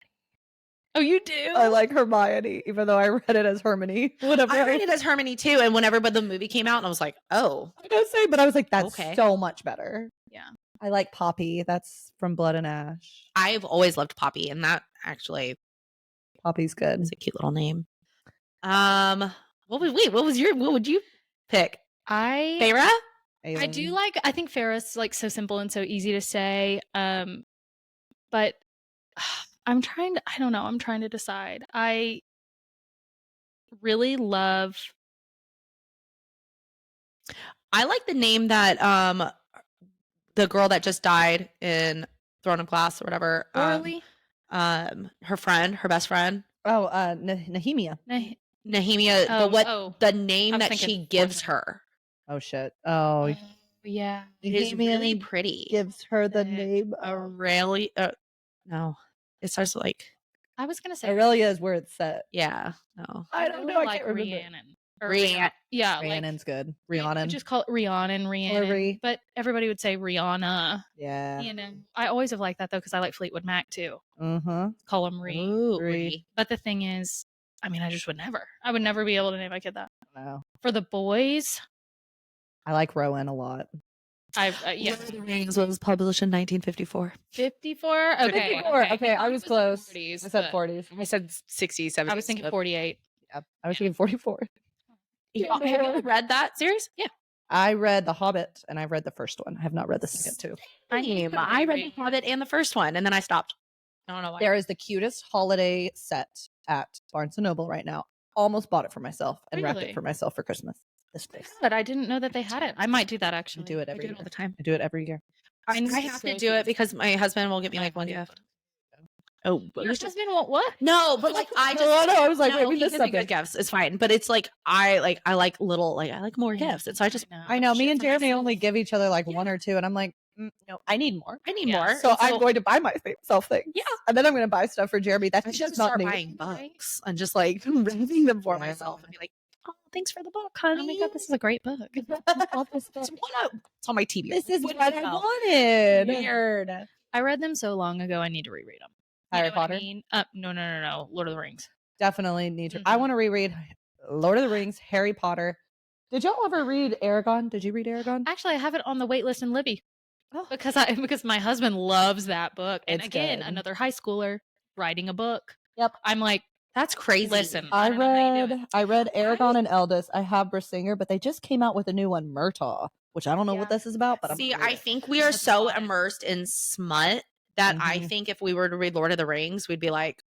Speaker 3: Oh, you do?
Speaker 1: I like Hermione, even though I read it as Hermione. Whatever.
Speaker 2: I read it as Hermione too, and whenever the movie came out, and I was like, oh,
Speaker 1: I gotta say, but I was like, that's
Speaker 2: Okay.
Speaker 1: so much better.
Speaker 3: Yeah.
Speaker 1: I like Poppy. That's from Blood and Ash.
Speaker 2: I've always loved Poppy, and that actually
Speaker 1: Poppy's good.
Speaker 2: is a cute little name. What would you pick? Feyre?
Speaker 3: I do like. I think Ferris like so simple and so easy to say. But I'm trying to. I don't know. I'm trying to decide. I really love.
Speaker 2: I like the name that the girl that just died in Throne of Glass or whatever.
Speaker 3: Orly.
Speaker 2: Her best friend,
Speaker 1: Oh, Nehemia.
Speaker 2: Nehemia.
Speaker 3: Oh,
Speaker 2: But the name
Speaker 3: I was
Speaker 2: that
Speaker 3: thinking
Speaker 2: she gives
Speaker 3: Fortune.
Speaker 2: her
Speaker 1: Oh shit. Oh,
Speaker 3: Yeah.
Speaker 2: is really pretty.
Speaker 1: gives her the
Speaker 3: Uh,
Speaker 1: name.
Speaker 2: Aurelia. No, it starts with like
Speaker 3: I was gonna say.
Speaker 1: Aurelia is where it's set.
Speaker 2: yeah. No,
Speaker 1: I don't
Speaker 3: really
Speaker 1: know. I
Speaker 3: like
Speaker 1: can't remember.
Speaker 3: Rhiannon. Or
Speaker 2: Rhiannon.
Speaker 3: Yeah.
Speaker 1: Rhiannon's good.
Speaker 3: We
Speaker 1: Rhiannon.
Speaker 3: just call it Rhiannon.
Speaker 1: Rhi.
Speaker 3: But everybody would say Rihanna.
Speaker 1: Yeah.
Speaker 3: You know, I always have liked that though because I like Fleetwood Mac too.
Speaker 1: Uh-huh.
Speaker 3: Call him Rhi.
Speaker 2: Ooh,
Speaker 1: Rhi.
Speaker 3: But the thing is, I mean, I just would never. I would never be able to name my kid that.
Speaker 1: Wow.
Speaker 3: For the boys,
Speaker 1: I like Rowan a lot.
Speaker 3: yeah,
Speaker 2: Lord of the Rings was published in 1954.
Speaker 3: 54. Okay,
Speaker 1: 54. Okay, I was
Speaker 3: in the
Speaker 1: close.
Speaker 3: 40s,
Speaker 1: I said
Speaker 3: but
Speaker 1: 40s.
Speaker 2: I said 60s, 70s.
Speaker 3: I was thinking 48.
Speaker 1: Yep. I was thinking 44.
Speaker 2: Have you read that series?
Speaker 3: Yeah.
Speaker 1: I read The Hobbit and I've read the first one. I have not read the second two.
Speaker 2: I read The Hobbit and the first one, and then I stopped. I don't know why.
Speaker 1: There is the cutest holiday set at Barnes & Noble right now. Almost bought it for myself and wrapped
Speaker 3: Really?
Speaker 1: it for myself for Christmas. This place.
Speaker 3: But I didn't know that they had it. I might do that
Speaker 1: I
Speaker 3: actually.
Speaker 1: do it
Speaker 2: I
Speaker 1: every
Speaker 2: do it
Speaker 1: year.
Speaker 2: all the time.
Speaker 1: I do it every year.
Speaker 2: I
Speaker 3: need
Speaker 2: have to
Speaker 3: to
Speaker 2: do it because my husband will get me like one gift. Oh, but
Speaker 3: Your husband want what?
Speaker 2: no, but like I just
Speaker 1: no, I was like,
Speaker 2: no,
Speaker 1: wait, we
Speaker 2: he
Speaker 1: missed
Speaker 2: gives me
Speaker 1: something.
Speaker 2: good gifts. It's fine, but it's like I like little I like more gifts, and so I just
Speaker 1: I know. Me
Speaker 3: Shit
Speaker 1: and
Speaker 3: for
Speaker 1: Jeremy
Speaker 3: myself.
Speaker 1: only give each other like one or two, and I'm like, no, I need more.
Speaker 2: I need
Speaker 3: Yeah.
Speaker 2: more.
Speaker 1: So I'm going to buy myself things.
Speaker 2: Yeah.
Speaker 1: And then I'm going to buy stuff for Jeremy. That's
Speaker 2: I should
Speaker 1: just
Speaker 2: start
Speaker 1: not me.
Speaker 2: buying books and just like reading them for
Speaker 1: Yeah.
Speaker 2: myself and be like, oh, thanks for the book,
Speaker 3: Oh
Speaker 2: honey.
Speaker 3: my god, this is a great book.
Speaker 2: It's on my TV.
Speaker 1: This is
Speaker 2: What
Speaker 1: what
Speaker 2: the
Speaker 1: I
Speaker 2: hell?
Speaker 1: wanted.
Speaker 2: Weird.
Speaker 3: I read them so long ago. I need to reread them.
Speaker 1: Harry Potter.
Speaker 3: I mean? No. Lord of the Rings.
Speaker 1: Definitely need to. I
Speaker 3: Mhm.
Speaker 1: want to reread Lord of the Rings, Harry Potter. Did y'all ever read Aragon? Did you read Aragon?
Speaker 3: Actually, I have it on the wait list in Libby
Speaker 1: Oh.
Speaker 3: because my husband loves that book. And
Speaker 1: It's
Speaker 3: again,
Speaker 1: good.
Speaker 3: another high schooler writing a book.
Speaker 1: Yep.
Speaker 3: I'm like,
Speaker 2: That's crazy.
Speaker 3: listen.
Speaker 1: I
Speaker 3: don't know how you do it.
Speaker 1: read Aragon and Eldest. I have Brisinger, but they just came out with a new one, Murtaugh, which I don't know what
Speaker 3: Yeah.
Speaker 1: this is about. But
Speaker 2: See,
Speaker 1: I'm gonna
Speaker 2: I
Speaker 1: read it.
Speaker 2: think we are
Speaker 3: That's
Speaker 2: so
Speaker 3: fine.
Speaker 2: immersed in smut that I
Speaker 1: Mhm.
Speaker 2: think if we were to read Lord of the Rings, we'd be like,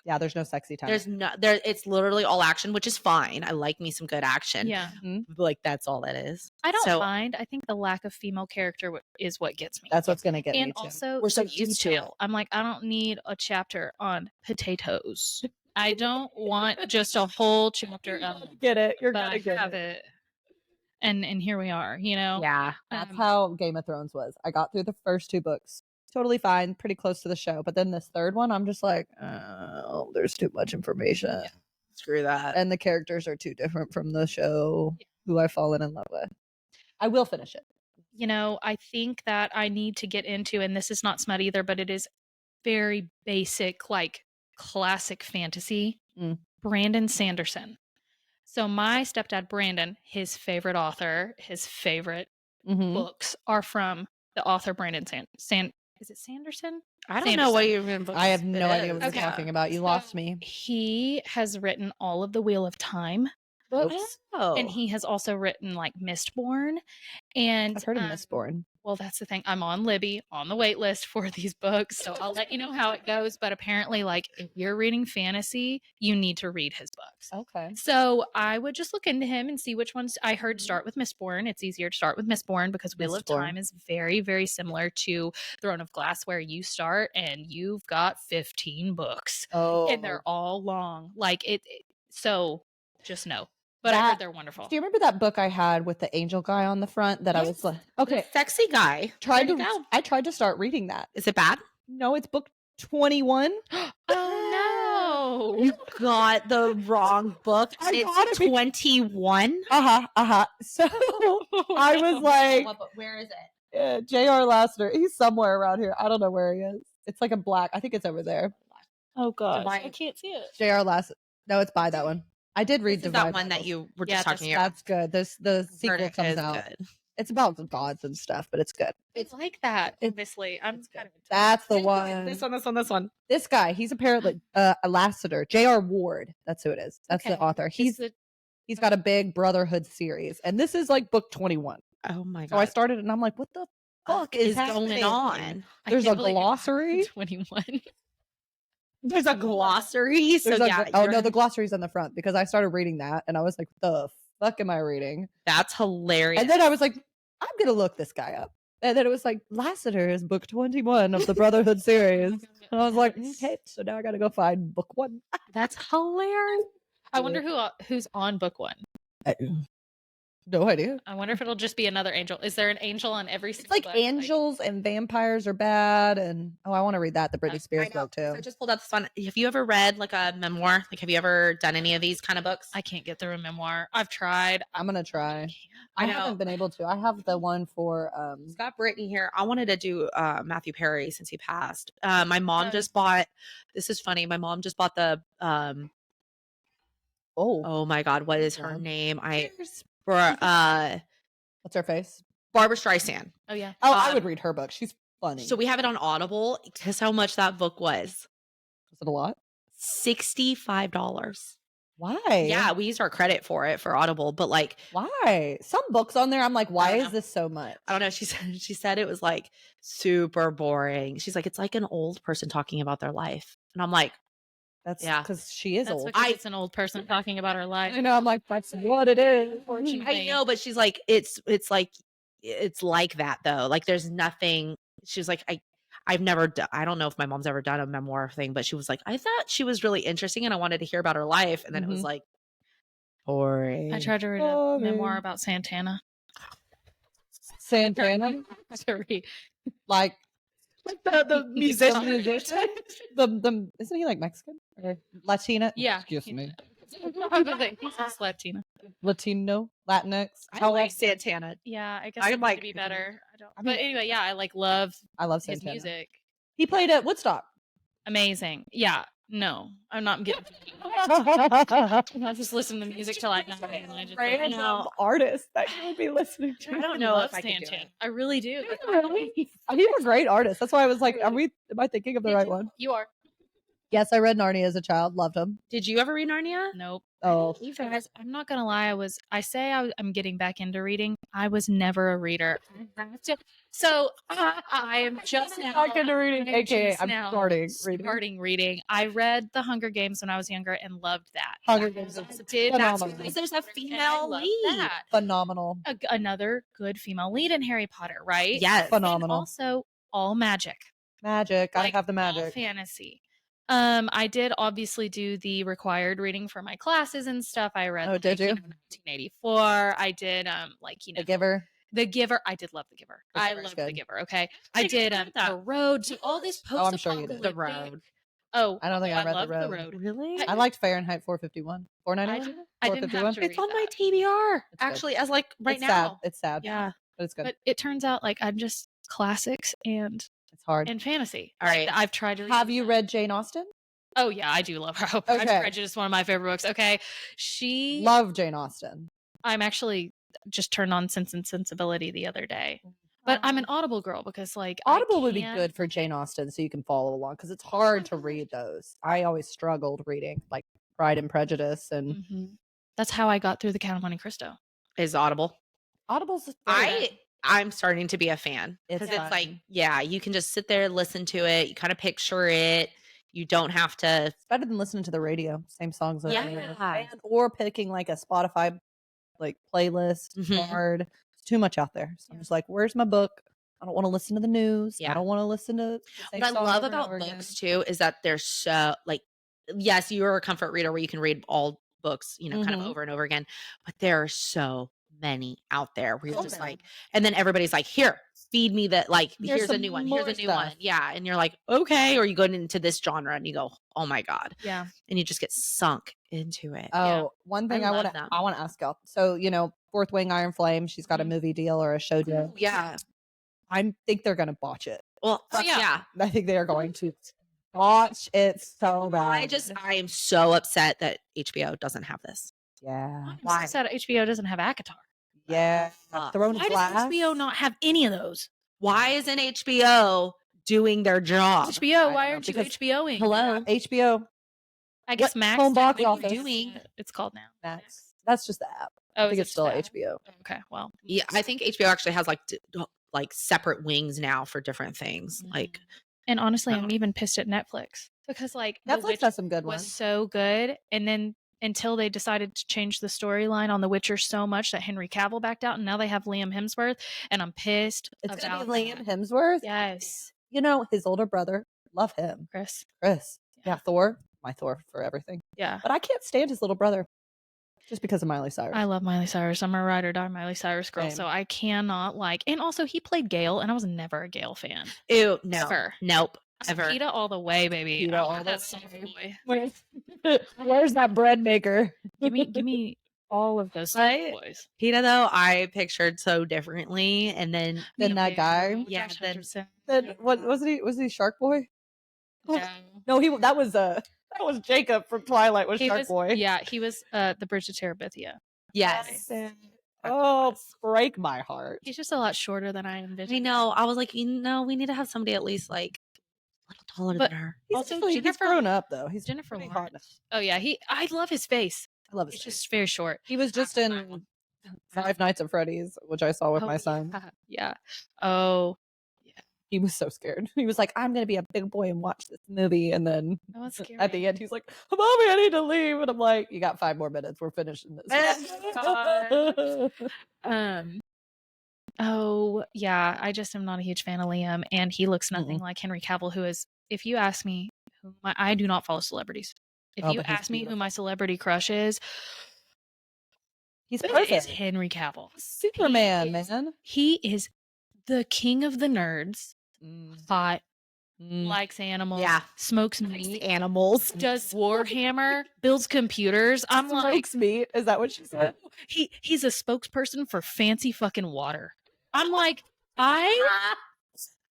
Speaker 1: Yeah, there's no sexy time.
Speaker 2: There's no there. It's literally all action, which is fine. I like me some good action.
Speaker 3: Yeah.
Speaker 2: But, like that's all that is.
Speaker 3: I don't
Speaker 2: So
Speaker 3: mind. I think the lack of female character is what gets me.
Speaker 1: That's what's gonna get me
Speaker 3: And
Speaker 1: too.
Speaker 3: also,
Speaker 2: We're so
Speaker 3: the
Speaker 2: used to it.
Speaker 3: detail. I'm like, I don't need a chapter on potatoes. I don't want just a whole chapter of
Speaker 1: Get it? You're
Speaker 3: but
Speaker 1: gonna
Speaker 3: I
Speaker 1: get
Speaker 3: have
Speaker 1: it.
Speaker 3: it. And here we are, you know?
Speaker 2: yeah.
Speaker 1: That's how Game of Thrones was. I got through the first 2 books. Totally fine, pretty close to the show. But then this third one, I'm just like, oh, there's too much information.
Speaker 2: Screw that.
Speaker 1: And the characters are too different from the show who I've fallen in love with. I will finish it.
Speaker 3: You know, I think that I need to get into, and this is not smut either, but it is very basic, like classic fantasy. Brandon Sanderson. So my stepdad, Brandon, his favorite author, his favorite books are from the author Brandon is it Sanderson?
Speaker 2: I don't know what you're even.
Speaker 1: I have no idea what you're
Speaker 3: Okay.
Speaker 1: talking about. You
Speaker 3: So
Speaker 1: lost me.
Speaker 3: He has written all of the Wheel of Time books.
Speaker 2: Oh.
Speaker 3: And he has also written like Mistborn. And
Speaker 1: I've heard of Mistborn.
Speaker 3: Well, that's the thing. I'm on Libby on the wait list for these books. So I'll let you know how it goes. But apparently, like, if you're reading fantasy, you need to read his books.
Speaker 1: Okay.
Speaker 3: So I would just look into him and see which ones I heard start with Mistborn. It's easier to start with Mistborn because Wheel of
Speaker 1: Mistborn.
Speaker 3: Time is very, very similar to Throne of Glass, where you start and you've got 15 books.
Speaker 1: Oh.
Speaker 3: And they're all long. Like so just know. But I
Speaker 1: That-
Speaker 3: heard they're wonderful.
Speaker 1: Do you remember that book I had with the angel guy on the front that I was like, okay,
Speaker 2: The sexy guy.
Speaker 1: I tried to start reading that.
Speaker 2: Is it bad?
Speaker 1: No, it's book 21.
Speaker 3: Oh no.
Speaker 2: You got the wrong book.
Speaker 1: I
Speaker 2: It's
Speaker 1: gotta be-
Speaker 2: 21.
Speaker 1: So I was like,
Speaker 2: Where is it?
Speaker 1: J.R. Lassiter. He's somewhere around here. I don't know where he is. It's like a black. I think it's over there.
Speaker 3: Oh gosh.
Speaker 2: Divine.
Speaker 3: I can't see it.
Speaker 1: J.R. Lassiter. No, it's by that one. I did read
Speaker 2: This is
Speaker 1: Divine
Speaker 2: that one that
Speaker 1: Battles.
Speaker 2: you were
Speaker 3: Yeah,
Speaker 2: just talking about.
Speaker 1: That's good. The sequel
Speaker 2: Verdict
Speaker 1: comes
Speaker 2: is
Speaker 1: out.
Speaker 2: good.
Speaker 1: It's about the gods and stuff, but it's good.
Speaker 3: It's like that,
Speaker 1: It's-
Speaker 3: obviously. I'm kind of
Speaker 1: That's the one.
Speaker 2: This one.
Speaker 1: This guy, he's apparently a Lassiter. J.R. Ward. That's who it is. That's the
Speaker 3: Okay.
Speaker 1: author. He's
Speaker 3: It's
Speaker 1: got a big Brotherhood series, and this is like book 21.
Speaker 2: Oh my
Speaker 1: So I
Speaker 2: god.
Speaker 1: started, and I'm like, what the fuck is
Speaker 2: going
Speaker 1: happening?
Speaker 2: on?
Speaker 1: There's a glossary.
Speaker 3: 21.
Speaker 2: There's a glossary. So
Speaker 1: There's a
Speaker 2: yeah.
Speaker 1: oh
Speaker 2: you're-
Speaker 1: no, the glossary's on the front because I started reading that, and I was like, what the fuck am I reading?
Speaker 2: That's hilarious.
Speaker 1: And then I was like, I'm gonna look this guy up. And then it was like, Lassiter is book 21 of the Brotherhood series. And I was like, okay, so now I gotta go find book 1.
Speaker 3: That's hilarious. I wonder who's on book 1.
Speaker 1: No idea.
Speaker 3: I wonder if it'll just be another angel. Is there an angel on every
Speaker 1: It's
Speaker 3: single
Speaker 1: like
Speaker 3: book?
Speaker 1: angels and vampires are bad, and I want to read that, the Britney
Speaker 2: I
Speaker 1: Spears
Speaker 2: know.
Speaker 1: book too.
Speaker 2: So I just pulled out this one. Have you ever read like a memoir? Like, have you ever done any of these kind of books?
Speaker 3: I can't get through a memoir. I've tried.
Speaker 1: I'm gonna try.
Speaker 2: I
Speaker 1: I
Speaker 2: know.
Speaker 1: haven't been able to. I have the one for
Speaker 2: It's got Brittany here. I wanted to do Matthew Perry since he passed. My mom just bought. This is funny. My mom just bought the. Oh my god, what is her
Speaker 1: God.
Speaker 2: name?
Speaker 1: What's her face?
Speaker 2: Barbara Streisand.
Speaker 3: Oh yeah.
Speaker 1: Oh, I would read her book. She's funny.
Speaker 2: So we have it on Audible. Guess how much that book was?
Speaker 1: Was it a lot?
Speaker 2: $65.
Speaker 1: Why?
Speaker 2: Yeah, we used our credit for it for Audible, but like
Speaker 1: Why? Some books on there, I'm like, why
Speaker 2: don't
Speaker 1: is
Speaker 2: know.
Speaker 1: this so much?
Speaker 2: I don't know. She said it was like super boring. She's like, it's like an old person talking about their life, and I'm like,
Speaker 1: That's
Speaker 2: Yeah.
Speaker 1: because she is
Speaker 3: That's
Speaker 1: old.
Speaker 3: because it's an old person talking about her life.
Speaker 1: I know. I'm like, that's what it is.
Speaker 3: Unfortunately.
Speaker 2: I know, but she's like, it's like that though. Like there's nothing. She was like, I've never done. I don't know if my mom's ever done a memoir thing, but she was like, I thought she was really interesting, and I wanted to hear about her life, and then it was like boring.
Speaker 3: I tried to read a memoir about Santana.
Speaker 1: Santana,
Speaker 3: Sorry.
Speaker 1: like
Speaker 2: the musician.
Speaker 1: the isn't he like Mexican or Latina?
Speaker 3: Yeah.
Speaker 1: Excuse me.
Speaker 3: He's Latina.
Speaker 1: Latino, Latinx.
Speaker 2: I like Santana.
Speaker 3: Yeah, I guess
Speaker 2: I'm
Speaker 3: it
Speaker 2: like-
Speaker 3: to be better. I don't.
Speaker 1: I mean-
Speaker 3: but anyway, yeah, I like love
Speaker 1: I love
Speaker 3: his
Speaker 1: Santana.
Speaker 3: music.
Speaker 1: He played at Woodstock.
Speaker 3: Amazing. Yeah. No, I'm not getting. I'm not just listening to music till I die. And I just
Speaker 1: Random
Speaker 3: no.
Speaker 1: artist that you would be listening to.
Speaker 2: I don't know
Speaker 3: love
Speaker 2: if I could do
Speaker 3: Santana.
Speaker 2: it.
Speaker 3: I really do.
Speaker 1: Really? He's a great artist. That's why I was like, am I thinking of the right one?
Speaker 3: You are.
Speaker 1: Yes, I read Narnia as a child. Loved them.
Speaker 2: Did you ever read Narnia?
Speaker 3: Nope.
Speaker 1: Oh,
Speaker 3: You guys, I'm not gonna lie. I'm getting back into reading. I was never a reader. So I am just now
Speaker 1: back into reading.
Speaker 3: I'm
Speaker 1: AKA,
Speaker 3: just
Speaker 1: I'm
Speaker 3: now
Speaker 1: starting reading.
Speaker 3: reading. I read The Hunger Games when I was younger and loved that.
Speaker 1: Hunger Games is
Speaker 3: Did
Speaker 1: phenomenal.
Speaker 2: That's because there's a
Speaker 3: and I
Speaker 2: female
Speaker 3: loved
Speaker 2: lead.
Speaker 3: that.
Speaker 1: Phenomenal.
Speaker 3: Another good female lead in Harry Potter, right?
Speaker 2: Yes.
Speaker 3: And
Speaker 1: Phenomenal.
Speaker 3: also all magic.
Speaker 1: Magic. Gotta
Speaker 3: Like,
Speaker 1: have the
Speaker 3: all
Speaker 1: magic.
Speaker 3: fantasy. I did obviously do the required reading for my classes and stuff. I read
Speaker 1: Oh, did you?
Speaker 3: 1984. I did
Speaker 1: The Giver.
Speaker 3: The Giver. I did love The Giver.
Speaker 1: The
Speaker 3: I
Speaker 1: Giver's
Speaker 3: loved The
Speaker 1: good.
Speaker 3: Giver. Okay. I
Speaker 2: think I
Speaker 3: did
Speaker 2: read that.
Speaker 3: The Road. So all this
Speaker 1: Oh, I'm sure you did.
Speaker 2: The Road.
Speaker 3: Oh,
Speaker 1: I don't think I read
Speaker 3: loved
Speaker 1: The Road.
Speaker 2: Really?
Speaker 1: I liked Fahrenheit 451. 491?
Speaker 3: I didn't have
Speaker 1: 451?
Speaker 3: to
Speaker 2: It's
Speaker 3: read
Speaker 2: on my
Speaker 3: that.
Speaker 2: TBR.
Speaker 1: It's good.
Speaker 2: Actually, as like right
Speaker 1: It's
Speaker 2: now.
Speaker 1: sad. It's sad.
Speaker 3: Yeah.
Speaker 1: But it's good.
Speaker 3: But it turns out like I'm just classics and
Speaker 1: It's hard.
Speaker 3: fantasy.
Speaker 2: All right.
Speaker 3: Like, I've tried to read
Speaker 1: Have you
Speaker 3: them.
Speaker 1: read Jane Austen?
Speaker 3: Oh yeah, I do love her. Pride and
Speaker 1: Okay.
Speaker 3: Prejudice, one of my favorite books. Okay. She
Speaker 1: Love Jane Austen.
Speaker 3: I'm actually just turned on Sense and Sensibility the other day. But I'm an Audible girl because like I
Speaker 1: Audible would be
Speaker 3: can't-
Speaker 1: good for Jane Austen so you can follow along because it's hard to read those. I always struggled reading like Pride and Prejudice and
Speaker 3: Mhm. That's how I got through the Count of Monte Cristo.
Speaker 2: Is Audible.
Speaker 1: Audible's
Speaker 2: I'm starting to be a fan because
Speaker 1: It's
Speaker 2: it's like,
Speaker 1: fun.
Speaker 2: yeah, you can just sit there, listen to it. You kind of picture it. You don't have to.
Speaker 1: It's better than listening to the radio. Same songs over and over.
Speaker 2: Yeah.
Speaker 1: And- or picking like a Spotify like playlist
Speaker 2: Mhm.
Speaker 1: card. It's too much out there. So I'm just like, where's my book? I don't want to listen to the news.
Speaker 2: Yeah.
Speaker 1: I don't want to listen to the same
Speaker 2: What I
Speaker 1: song
Speaker 2: love
Speaker 1: over and
Speaker 2: about
Speaker 1: over again.
Speaker 2: books too is that they're so like, yes, you're a comfort reader where you can read all books, kind of
Speaker 1: Mhm.
Speaker 2: over and over again, but there are so many out there where you're
Speaker 1: Oh,
Speaker 2: just
Speaker 1: man.
Speaker 2: like, and then everybody's like, here, feed me that, like,
Speaker 1: Here's
Speaker 2: here's a
Speaker 1: some
Speaker 2: new one,
Speaker 1: more
Speaker 2: here's a new
Speaker 1: stuff.
Speaker 2: one. Yeah. And you're like, okay. Or you go into this genre and you go, oh my God.
Speaker 3: Yeah.
Speaker 2: And you just get sunk into it.
Speaker 1: Oh, one thing I
Speaker 2: love
Speaker 1: want to
Speaker 2: them.
Speaker 1: I want to ask y'all. So, Fourth Wing Iron Flame, she's got a movie deal or a show deal.
Speaker 2: Yeah.
Speaker 1: I think they're going to botch it.
Speaker 2: Well,
Speaker 3: Oh, yeah.
Speaker 2: yeah.
Speaker 1: I think they are going to botch it so bad.
Speaker 2: I am so upset that HBO doesn't have this.
Speaker 1: yeah.
Speaker 3: I'm so sad HBO doesn't have ACOTAR.
Speaker 1: Yeah. Throne of
Speaker 3: Why
Speaker 1: Glass.
Speaker 3: does HBO not have any of those?
Speaker 2: Why isn't HBO doing their job?
Speaker 3: HBO,
Speaker 1: don't
Speaker 3: why
Speaker 1: know,
Speaker 3: aren't you
Speaker 1: because-
Speaker 3: HBOing?
Speaker 2: Hello.
Speaker 1: HBO
Speaker 3: I guess
Speaker 1: What
Speaker 3: Max.
Speaker 1: home box
Speaker 3: what are you
Speaker 1: office?
Speaker 3: doing? It's called now.
Speaker 1: Max. That's just the app.
Speaker 3: Oh,
Speaker 1: I think
Speaker 3: is it
Speaker 1: it's still
Speaker 3: just that?
Speaker 1: HBO.
Speaker 3: Okay, well,
Speaker 2: Yeah, I think HBO actually has like separate wings now for different things.
Speaker 3: Mhm.
Speaker 2: Like,
Speaker 3: and honestly,
Speaker 2: Oh.
Speaker 3: I'm even pissed at Netflix because like The
Speaker 1: Netflix
Speaker 3: Witch
Speaker 1: has some good
Speaker 3: was
Speaker 1: ones.
Speaker 3: so good, and then until they decided to change the storyline on The Witcher so much that Henry Cavill backed out, and now they have Liam Hemsworth, and I'm pissed.
Speaker 1: It's going to
Speaker 3: about
Speaker 1: be Liam
Speaker 3: that.
Speaker 1: Hemsworth.
Speaker 3: Yes,
Speaker 1: His older brother. Love him.
Speaker 3: Chris.
Speaker 1: Chris.
Speaker 3: Yeah.
Speaker 1: Yeah, Thor. My Thor for everything.
Speaker 3: Yeah,
Speaker 1: But I can't stand his little brother just because of Miley Cyrus.
Speaker 3: I love Miley Cyrus. I'm a ride or die Miley Cyrus girl,
Speaker 1: Same.
Speaker 3: so I cannot like. And also, he played Gale, and I was never a Gale fan.
Speaker 2: ew, no,
Speaker 3: Ever.
Speaker 2: nope, ever.
Speaker 3: PETA all the way, baby.
Speaker 1: PETA
Speaker 3: I
Speaker 1: all
Speaker 3: want
Speaker 1: the
Speaker 3: that soft
Speaker 1: way.
Speaker 3: boy.
Speaker 1: Where's that bread maker?
Speaker 3: Give me all of those soft
Speaker 2: Right?
Speaker 3: boys.
Speaker 2: PETA though, I pictured so differently, and then
Speaker 1: Then that guy.
Speaker 2: Yeah,
Speaker 3: Josh
Speaker 2: then-
Speaker 3: Hutcherson.
Speaker 1: Then what was he? Was he Shark Boy?
Speaker 3: No.
Speaker 1: No, that was Jacob from Twilight. Was
Speaker 3: He
Speaker 1: Shark
Speaker 3: was,
Speaker 1: Boy?
Speaker 3: yeah, he was the Bridge to Terabithia.
Speaker 2: yes,
Speaker 1: Oh, break my heart.
Speaker 3: He's just a lot shorter than I envisioned.
Speaker 2: I know. I was like, we need to have somebody at least like a little taller
Speaker 3: But-
Speaker 2: than her.
Speaker 3: Also,
Speaker 1: He's
Speaker 3: Jennifer-
Speaker 1: grown up though. He's
Speaker 3: Jennifer
Speaker 1: pretty
Speaker 3: Lawrence.
Speaker 1: hot.
Speaker 3: Oh yeah, I love his face.
Speaker 1: I love his
Speaker 3: It's
Speaker 1: face.
Speaker 3: just very short.
Speaker 1: He was just in Five Nights at Freddy's, which I saw with
Speaker 3: Oh,
Speaker 1: my son.
Speaker 3: Yeah. Oh,
Speaker 1: He was so scared. He was like, "I'm gonna be a big boy and watch this movie," and then
Speaker 3: that was scary.
Speaker 1: at the end, he's like, "Mommy, I need to leave," and I'm like, "You got 5 more minutes. We're finishing this."
Speaker 3: Oh yeah, I just am not a huge fan of Liam, and he looks nothing like Henry Cavill, who is. If you ask me, I do not follow celebrities. If
Speaker 1: Oh,
Speaker 3: you
Speaker 1: but he's
Speaker 3: ask me who
Speaker 1: beautiful.
Speaker 3: my celebrity crush is,
Speaker 1: He's
Speaker 3: it's
Speaker 1: perfect.
Speaker 3: Henry Cavill.
Speaker 1: Superman,
Speaker 3: He is-
Speaker 1: man.
Speaker 3: He is the king of the nerds. Hot,
Speaker 1: Mm.
Speaker 3: likes animals,
Speaker 2: Yeah.
Speaker 3: smokes meat,
Speaker 1: Animals.
Speaker 3: does Warhammer, builds computers. I'm like,
Speaker 1: Smokes meat. Is that what she said?
Speaker 3: he's a spokesperson for fancy fucking water. I'm like, I
Speaker 1: I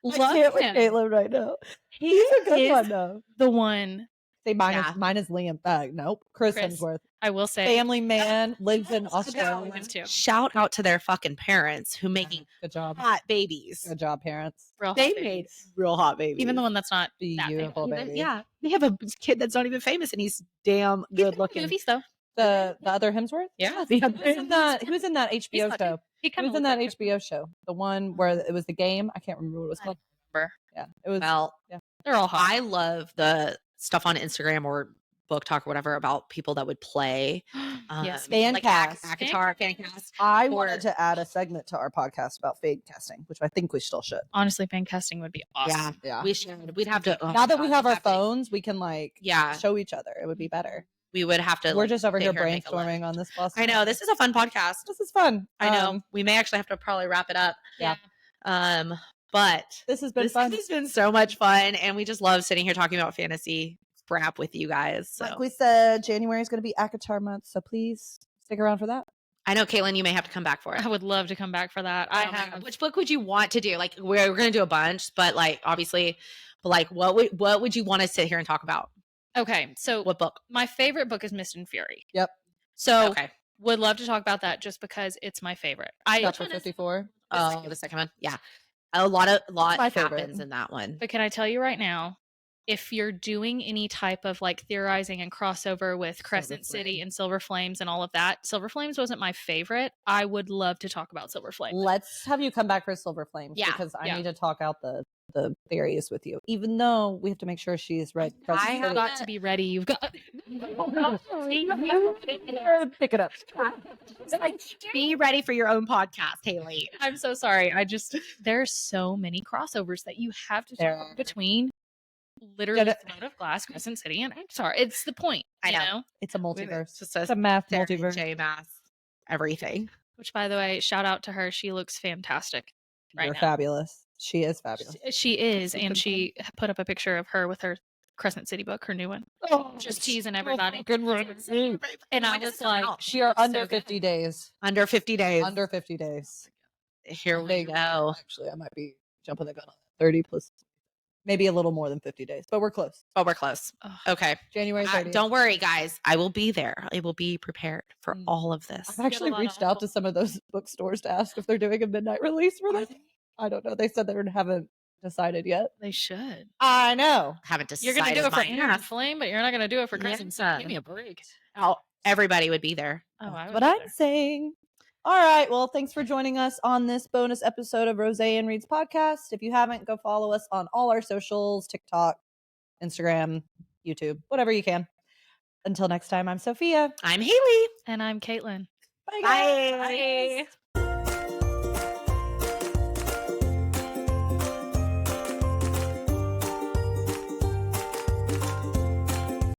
Speaker 3: love
Speaker 1: can't with
Speaker 3: him.
Speaker 1: Caitlin right now.
Speaker 3: He
Speaker 1: He's a good
Speaker 3: is
Speaker 1: one though.
Speaker 3: the one
Speaker 1: Say mine
Speaker 2: Yeah.
Speaker 1: is Liam. Nope. Chris
Speaker 3: Chris.
Speaker 1: Hemsworth.
Speaker 3: I will say,
Speaker 1: Family man, lives in Australia.
Speaker 3: Him too.
Speaker 2: Shout out to their fucking parents who making
Speaker 1: Good job.
Speaker 2: hot babies.
Speaker 1: Good job, parents.
Speaker 3: real hot
Speaker 2: They
Speaker 3: babies.
Speaker 2: made real hot babies.
Speaker 3: Even the one that's not that famous.
Speaker 1: Beautiful baby.
Speaker 2: Yeah, they have a kid that's not even famous, and he's damn good looking.
Speaker 3: Movies though.
Speaker 1: The other Hemsworth?
Speaker 3: Yeah.
Speaker 1: He was in that
Speaker 3: He's
Speaker 1: HBO
Speaker 3: not
Speaker 1: show.
Speaker 3: He
Speaker 1: He
Speaker 3: kind
Speaker 1: was
Speaker 3: of
Speaker 1: in that HBO show. The one where it was the game. I can't remember what it was called.
Speaker 3: remember.
Speaker 1: Yeah. It was
Speaker 2: Well,
Speaker 3: They're all hot.
Speaker 2: I love the stuff on Instagram or book talk or whatever about people that would play.
Speaker 3: Yes.
Speaker 1: Fan
Speaker 2: like
Speaker 1: cast.
Speaker 2: ACOTAR, fan cast.
Speaker 1: I
Speaker 2: Or-
Speaker 1: wanted to add a segment to our podcast about fade casting, which I think we still should.
Speaker 3: Honestly, fan casting would be awesome.
Speaker 1: Yeah.
Speaker 2: We should. We'd have to. oh
Speaker 1: Now
Speaker 2: my
Speaker 1: that we
Speaker 2: God,
Speaker 1: have
Speaker 2: we'd
Speaker 1: our
Speaker 2: to-
Speaker 1: phones, we can
Speaker 2: Yeah.
Speaker 1: show each other. It would be better.
Speaker 2: We would have to.
Speaker 1: We're
Speaker 2: like,
Speaker 1: just over
Speaker 2: sit
Speaker 1: here
Speaker 2: and make a list.
Speaker 1: brainstorming on this bus.
Speaker 2: I know this is a fun podcast.
Speaker 1: This is fun.
Speaker 2: I know we may actually have to probably wrap it up.
Speaker 1: Yeah.
Speaker 2: But
Speaker 1: This has been
Speaker 2: this
Speaker 1: fun.
Speaker 2: has been so much fun, and we just love sitting here talking about fantasy crap with you guys. So
Speaker 1: Like we said, January is going to be ACOTAR month, so please stick around for that.
Speaker 2: I know, Caitlin, you may have to come back for it.
Speaker 3: I would love to come back for that. I
Speaker 2: Oh my
Speaker 3: have.
Speaker 2: God. Which book would you want to do? Like we're going to do a bunch, but like obviously, but like what would you want to sit here and talk about?
Speaker 3: Okay, so
Speaker 2: What book?
Speaker 3: my favorite book is Mist and Fury.
Speaker 1: Yep.
Speaker 3: So
Speaker 2: Okay.
Speaker 3: would love to talk about that just because it's my favorite. I
Speaker 1: Chapter 54.
Speaker 2: Oh, the second one. Yeah. A lot
Speaker 1: my favorite.
Speaker 2: happens in that one.
Speaker 3: But can I tell you right now, if you're doing any type of like theorizing and crossover with Crescent City and Silver Flames and all of that, Silver Flames wasn't my favorite. I would love to talk about Silver Flames.
Speaker 1: Let's have you come back for Silver Flames
Speaker 2: Yeah,
Speaker 1: because I
Speaker 3: yeah.
Speaker 1: need to talk out the theories with you. Even though we have to make sure she's read.
Speaker 2: I
Speaker 3: You've
Speaker 2: have
Speaker 3: got to be ready. You've got
Speaker 1: pick it up.
Speaker 2: Be ready for your own podcast, Haley.
Speaker 3: I'm so sorry. There's so many crossovers that you have to
Speaker 1: There
Speaker 3: talk
Speaker 1: are.
Speaker 3: between literally
Speaker 1: Yeah,
Speaker 3: Throne of Glass, Crescent City, and Avatar. It's the point.
Speaker 2: I
Speaker 3: you
Speaker 2: know.
Speaker 1: It's a multiverse.
Speaker 2: It's just
Speaker 1: It's a math
Speaker 2: Sarah
Speaker 1: multiverse.
Speaker 2: J math, everything.
Speaker 3: Which, by the way, shout out to her. She looks fantastic right
Speaker 1: You're
Speaker 3: now.
Speaker 1: fabulous. She is fabulous.
Speaker 3: She is, and she put up a picture of her with her Crescent City book, her new one. Just teasing everybody. And I was like,
Speaker 1: We are under
Speaker 3: so good.
Speaker 1: 50 days.
Speaker 2: Under 50 days.
Speaker 1: Under 50 days.
Speaker 2: Here we
Speaker 1: They-
Speaker 2: go.
Speaker 1: Actually, I might be jumping the gun on that. 30 plus, maybe a little more than 50 days, but we're close.
Speaker 2: Oh, we're close.
Speaker 3: Ugh.
Speaker 2: Okay.
Speaker 1: January 30th.
Speaker 2: Don't worry, guys. I will be there. I will be prepared for
Speaker 1: Mm.
Speaker 2: all of this.
Speaker 1: I've actually
Speaker 3: a lot of
Speaker 1: reached out to some of those bookstores to ask if they're doing a midnight release for this. I don't know. They said they haven't decided yet.
Speaker 3: They should.
Speaker 1: I know.
Speaker 2: Haven't decided.
Speaker 3: You're going to do it for
Speaker 2: my
Speaker 3: Iron
Speaker 2: ass.
Speaker 3: Flame, but you're not going to do it for Crescent
Speaker 2: Yeah.
Speaker 3: City. Give me a break.
Speaker 2: Oh, everybody would be there.
Speaker 3: Oh, I
Speaker 1: That's
Speaker 3: would
Speaker 1: what
Speaker 3: be
Speaker 1: I'm
Speaker 3: there.
Speaker 1: saying. All right. Well, thanks for joining us on this bonus episode of Rose and Reed's podcast. If you haven't, go follow us on all our socials, TikTok, Instagram, YouTube, whatever you can. Until next time, I'm Sophia.
Speaker 2: I'm Haley.
Speaker 3: And I'm Caitlin.
Speaker 1: Bye.
Speaker 2: Bye.
Speaker 1: guys.
Speaker 3: Bye.